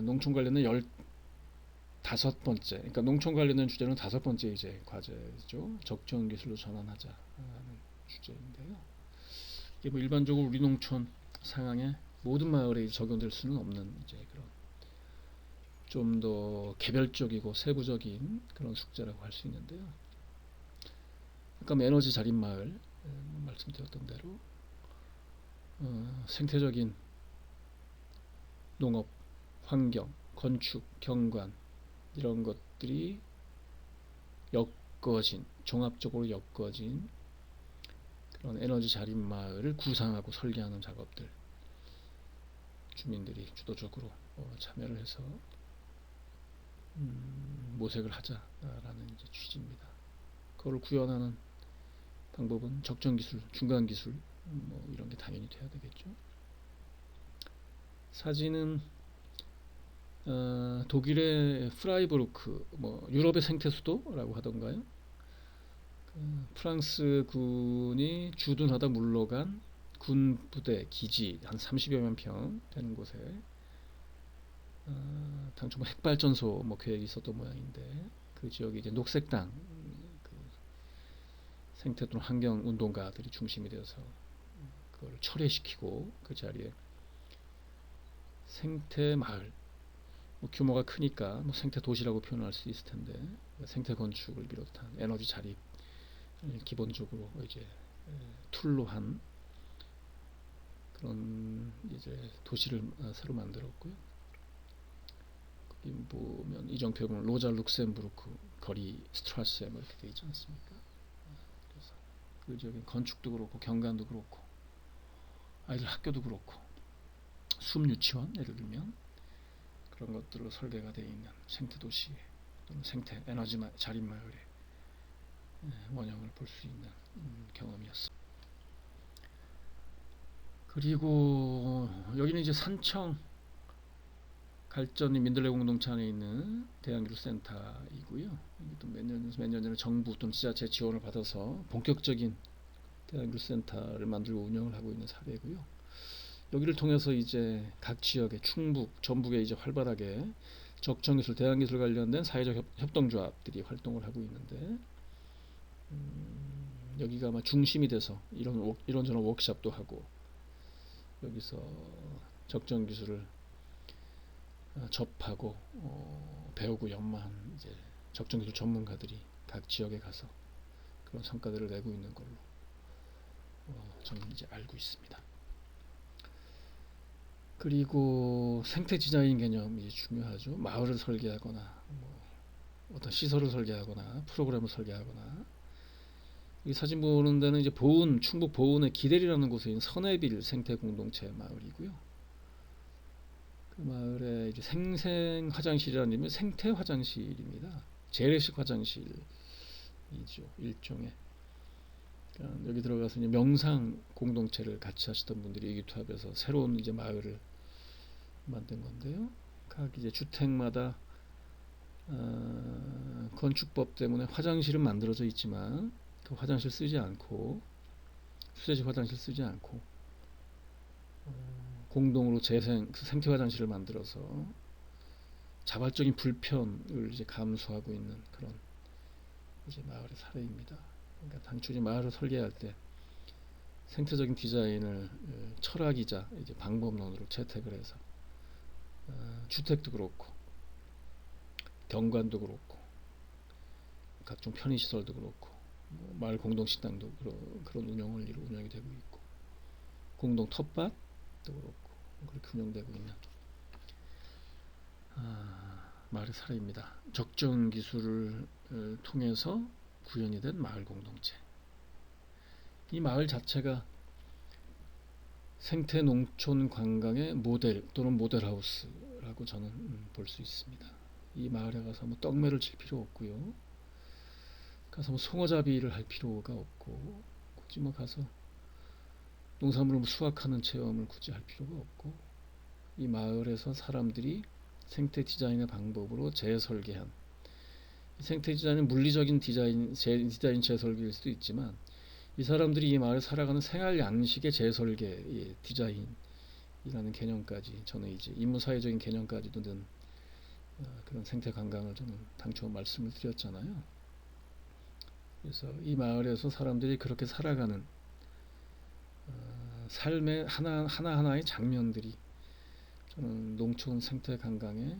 농촌 관련된 15번째, 그러니까 농촌 관련된 주제는 5번째 이제 과제죠. 적정 기술로 전환하자는 주제인데요. 이게 뭐 일반적으로 우리 농촌 상황에 모든 마을에 적용될 수는 없는 이제 그런 좀 더 개별적이고 세부적인 그런 숙제라고 할 수 있는데요. 아까 에너지 자립 마을 말씀드렸던 대로 생태적인 농업, 환경, 건축, 경관 이런 것들이 엮어진 종합적으로 엮어진 그런 에너지 자립 마을을 구상하고 설계하는 작업들 주민들이 주도적으로 참여를 해서 모색을 하자라는 이제 취지입니다. 그걸 구현하는 방법은 적정 기술, 중간 기술 뭐 이런 게 당연히 돼야 되겠죠. 사진은 독일의 프라이부르크, 뭐 유럽의 생태수도라고 하던가요? 프랑스 군이 주둔하다 물러간 군 부대 기지 한 30여만 평 되는 곳에 당초 뭐 핵발전소 뭐 계획이 있었던 모양인데 그 지역이 이제 녹색당 그 생태 또는 환경 운동가들이 중심이 되어서 그걸 철회시키고 그 자리에 생태 마을 뭐 규모가 크니까 뭐 생태 도시라고 표현할 수 있을 텐데 생태 건축을 비롯한 에너지 자립 기본적으로 이제 툴로 한 그런 이제 도시를 새로 만들었고요. 거기 보면 이정표에 보면 로자 룩셈부르크 거리 스트라스에 뭐 이렇게 되어 있지 않습니까? 그래서 그 지역엔 건축도 그렇고 경관도 그렇고 아이들 학교도 그렇고 수업 유치원 예를 들면 그런 것들로 설계가 되어 있는 생태 도시 또는 생태 에너지 자립 마을의 원형을 볼 수 있는 경험이었습니다. 그리고 여기는 이제 산청 갈전이 민들레 공동체 안에 있는 대안기술센터이고요. 몇 년 전에 정부 또는 지자체 지원을 받아서 본격적인 대한교육센터를 만들고 운영을 하고 있는 사례고요. 여기를 통해서 이제 각 지역의 충북, 전북에 이제 활발하게 적정기술, 대한기술 관련된 사회적 협동조합들이 활동을 하고 있는데, 여기가 아마 중심이 돼서 이런저런 워크숍도 하고, 여기서 적정기술을 접하고 배우고 연마한 이제 적정기술 전문가들이 각 지역에 가서 그런 성과들을 내고 있는 걸로 저는 이제 알고 있습니다. 그리고 생태 디자인 개념이 중요하죠. 마을을 설계하거나 어떤 시설을 설계하거나 프로그램을 설계하거나, 이 사진 보는 데는 이제 충북 보은의 기대리라는 곳에 있는 선해빌 생태 공동체 마을이고요. 그 마을에 이제 생생 화장실이라는 이름의 생태 화장실입니다. 재래식 화장실이죠, 일종의. 그러니까 여기 들어가서 이제 명상 공동체를 같이 하시던 분들이 의기투합해서 새로운 이제 마을을 만든 건데요. 각 이제 주택마다 건축법 때문에 화장실은 만들어져 있지만 그 화장실 쓰지 않고, 수제식 화장실 쓰지 않고 공동으로 생태 화장실을 만들어서 자발적인 불편을 이제 감수하고 있는 그런 이제 마을의 사례입니다. 그러니까 당초 이제 마을을 설계할 때 생태적인 디자인을 철학이자 이제 방법론으로 채택을 해서 주택도 그렇고 경관도 그렇고 각종 편의시설도 그렇고 마을 공동식당도 그런 운영이 되고 있고, 공동 텃밭도 그렇고 그렇게 운영되고 있는 마을의 사례입니다. 적정 기술을 통해서 구현이 된 마을 공동체. 이 마을 자체가 생태 농촌 관광의 모델 또는 모델하우스라고 저는 볼 수 있습니다. 이 마을에 가서 뭐 떡매를 칠 필요 없고요. 가서 뭐 송어잡이를 할 필요가 없고, 굳이 뭐 가서 농산물을 수확하는 체험을 굳이 할 필요가 없고, 이 마을에서 사람들이 생태 디자인의 방법으로 재설계한, 생태 디자인은 물리적인 디자인 재설계일 수도 있지만, 이 사람들이 이 마을에 살아가는 생활 양식의 재설계 디자인이라는 개념까지, 저는 이제 인문사회적인 개념까지도 든 그런 생태 관광을 저는 당초 말씀을 드렸잖아요. 그래서 이 마을에서 사람들이 그렇게 살아가는 삶의 하나하나의 장면들이 저는 농촌 생태 관광의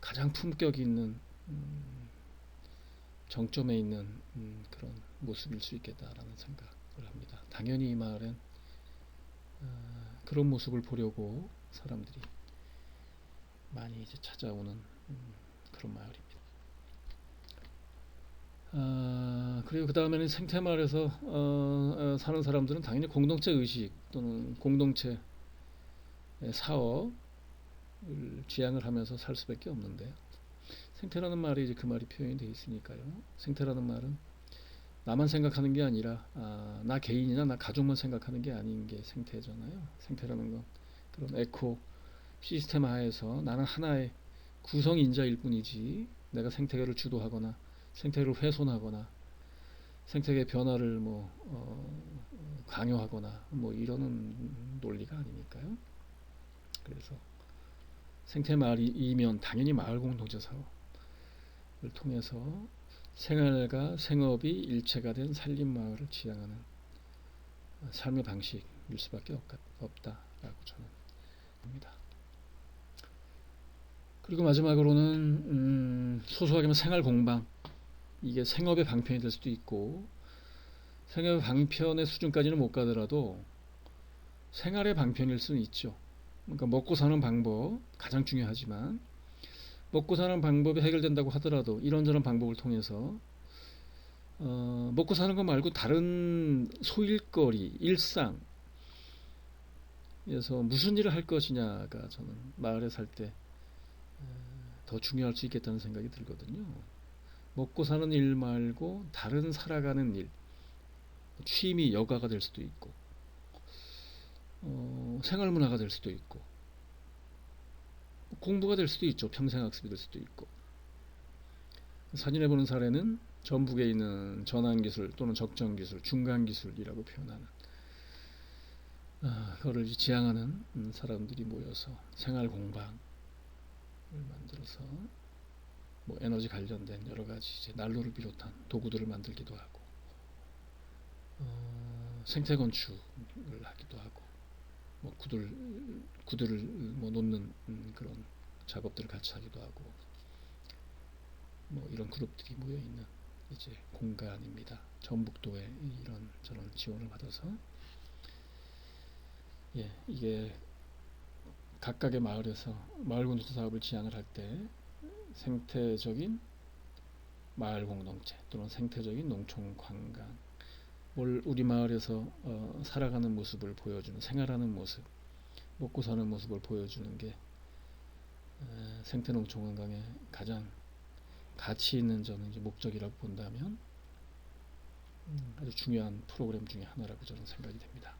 가장 품격 있는 정점에 있는 그런 모습일 수 있겠다라는 생각을 합니다. 당연히 이 마을엔 그런 모습을 보려고 사람들이 많이 이제 찾아오는 그런 마을입니다. 그리고 그 다음에는 생태마을에서 사는 사람들은 당연히 공동체 의식 또는 공동체 사업을 지향을 하면서 살 수밖에 없는데요. 생태라는 말이 이제 그 말이 표현이 되어 있으니까요. 생태라는 말은 나만 생각하는 게 아니라 나 개인이나 나 가족만 생각하는 게 아닌 게 생태잖아요. 생태라는 건 그런 에코 시스템 하에서 나는 하나의 구성인자일 뿐이지, 내가 생태계를 주도하거나 생태계를 훼손하거나 생태계 변화를 강요하거나 이러는 논리가 아니니까요. 그래서 생태마을이면 당연히 마을 공동체 사업을 통해서 생활과 생업이 일체가 된 산림마을을 지향하는 삶의 방식일 수밖에 없다라고 저는 봅니다. 그리고 마지막으로는 소소하게 하면 생활 공방, 이게 생업의 방편이 될 수도 있고, 생업의 방편의 수준까지는 못 가더라도 생활의 방편일 수는 있죠. 그러니까 먹고 사는 방법 가장 중요하지만, 먹고 사는 방법이 해결된다고 하더라도 이런저런 방법을 통해서 먹고 사는 것 말고 다른 소일거리, 일상에서 무슨 일을 할 것이냐가 저는 마을에 살 때 더 중요할 수 있겠다는 생각이 들거든요. 먹고 사는 일 말고 다른 살아가는 일, 취미, 여가가 될 수도 있고, 생활문화가 될 수도 있고, 공부가 될 수도 있죠. 평생학습이 될 수도 있고. 사진에 보는 사례는 전북에 있는 전환기술 또는 적정기술, 중간기술이라고 표현하는 그거를 지향하는 사람들이 모여서 생활공방을 만들어서 뭐 에너지 관련된 여러 가지 이제 난로를 비롯한 도구들을 만들기도 하고 생태 건축을 하기도 하고 뭐 구들을 뭐 놓는 그런 작업들을 같이 하기도 하고 뭐 이런 그룹들이 모여 있는 이제 공간입니다. 전북도에 이런 저런 지원을 받아서 이게 각각의 마을에서 마을 공동체 사업을 지향을 할 때 생태적인 마을 공동체 또는 생태적인 농촌 관광 우리 마을에서 살아가는 모습을 보여주는 생활하는 모습 먹고 사는 모습을 보여주는 게 생태농촌 관광의 가장 가치 있는 저는 이제 목적이라고 본다면 아주 중요한 프로그램 중에 하나라고 저는 생각이 됩니다.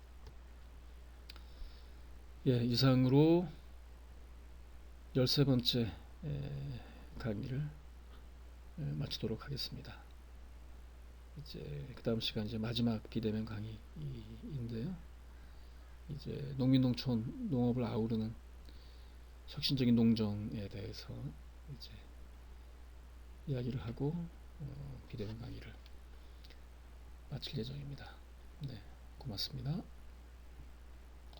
이상으로 13번째 강의를 마치도록 하겠습니다. 이제 그 다음 시간 이제 마지막 비대면 강의인데요. 이제 농민농촌 농업을 아우르는 혁신적인 농정에 대해서 이제 이야기를 하고 비대면 강의를 마칠 예정입니다. 네, 고맙습니다.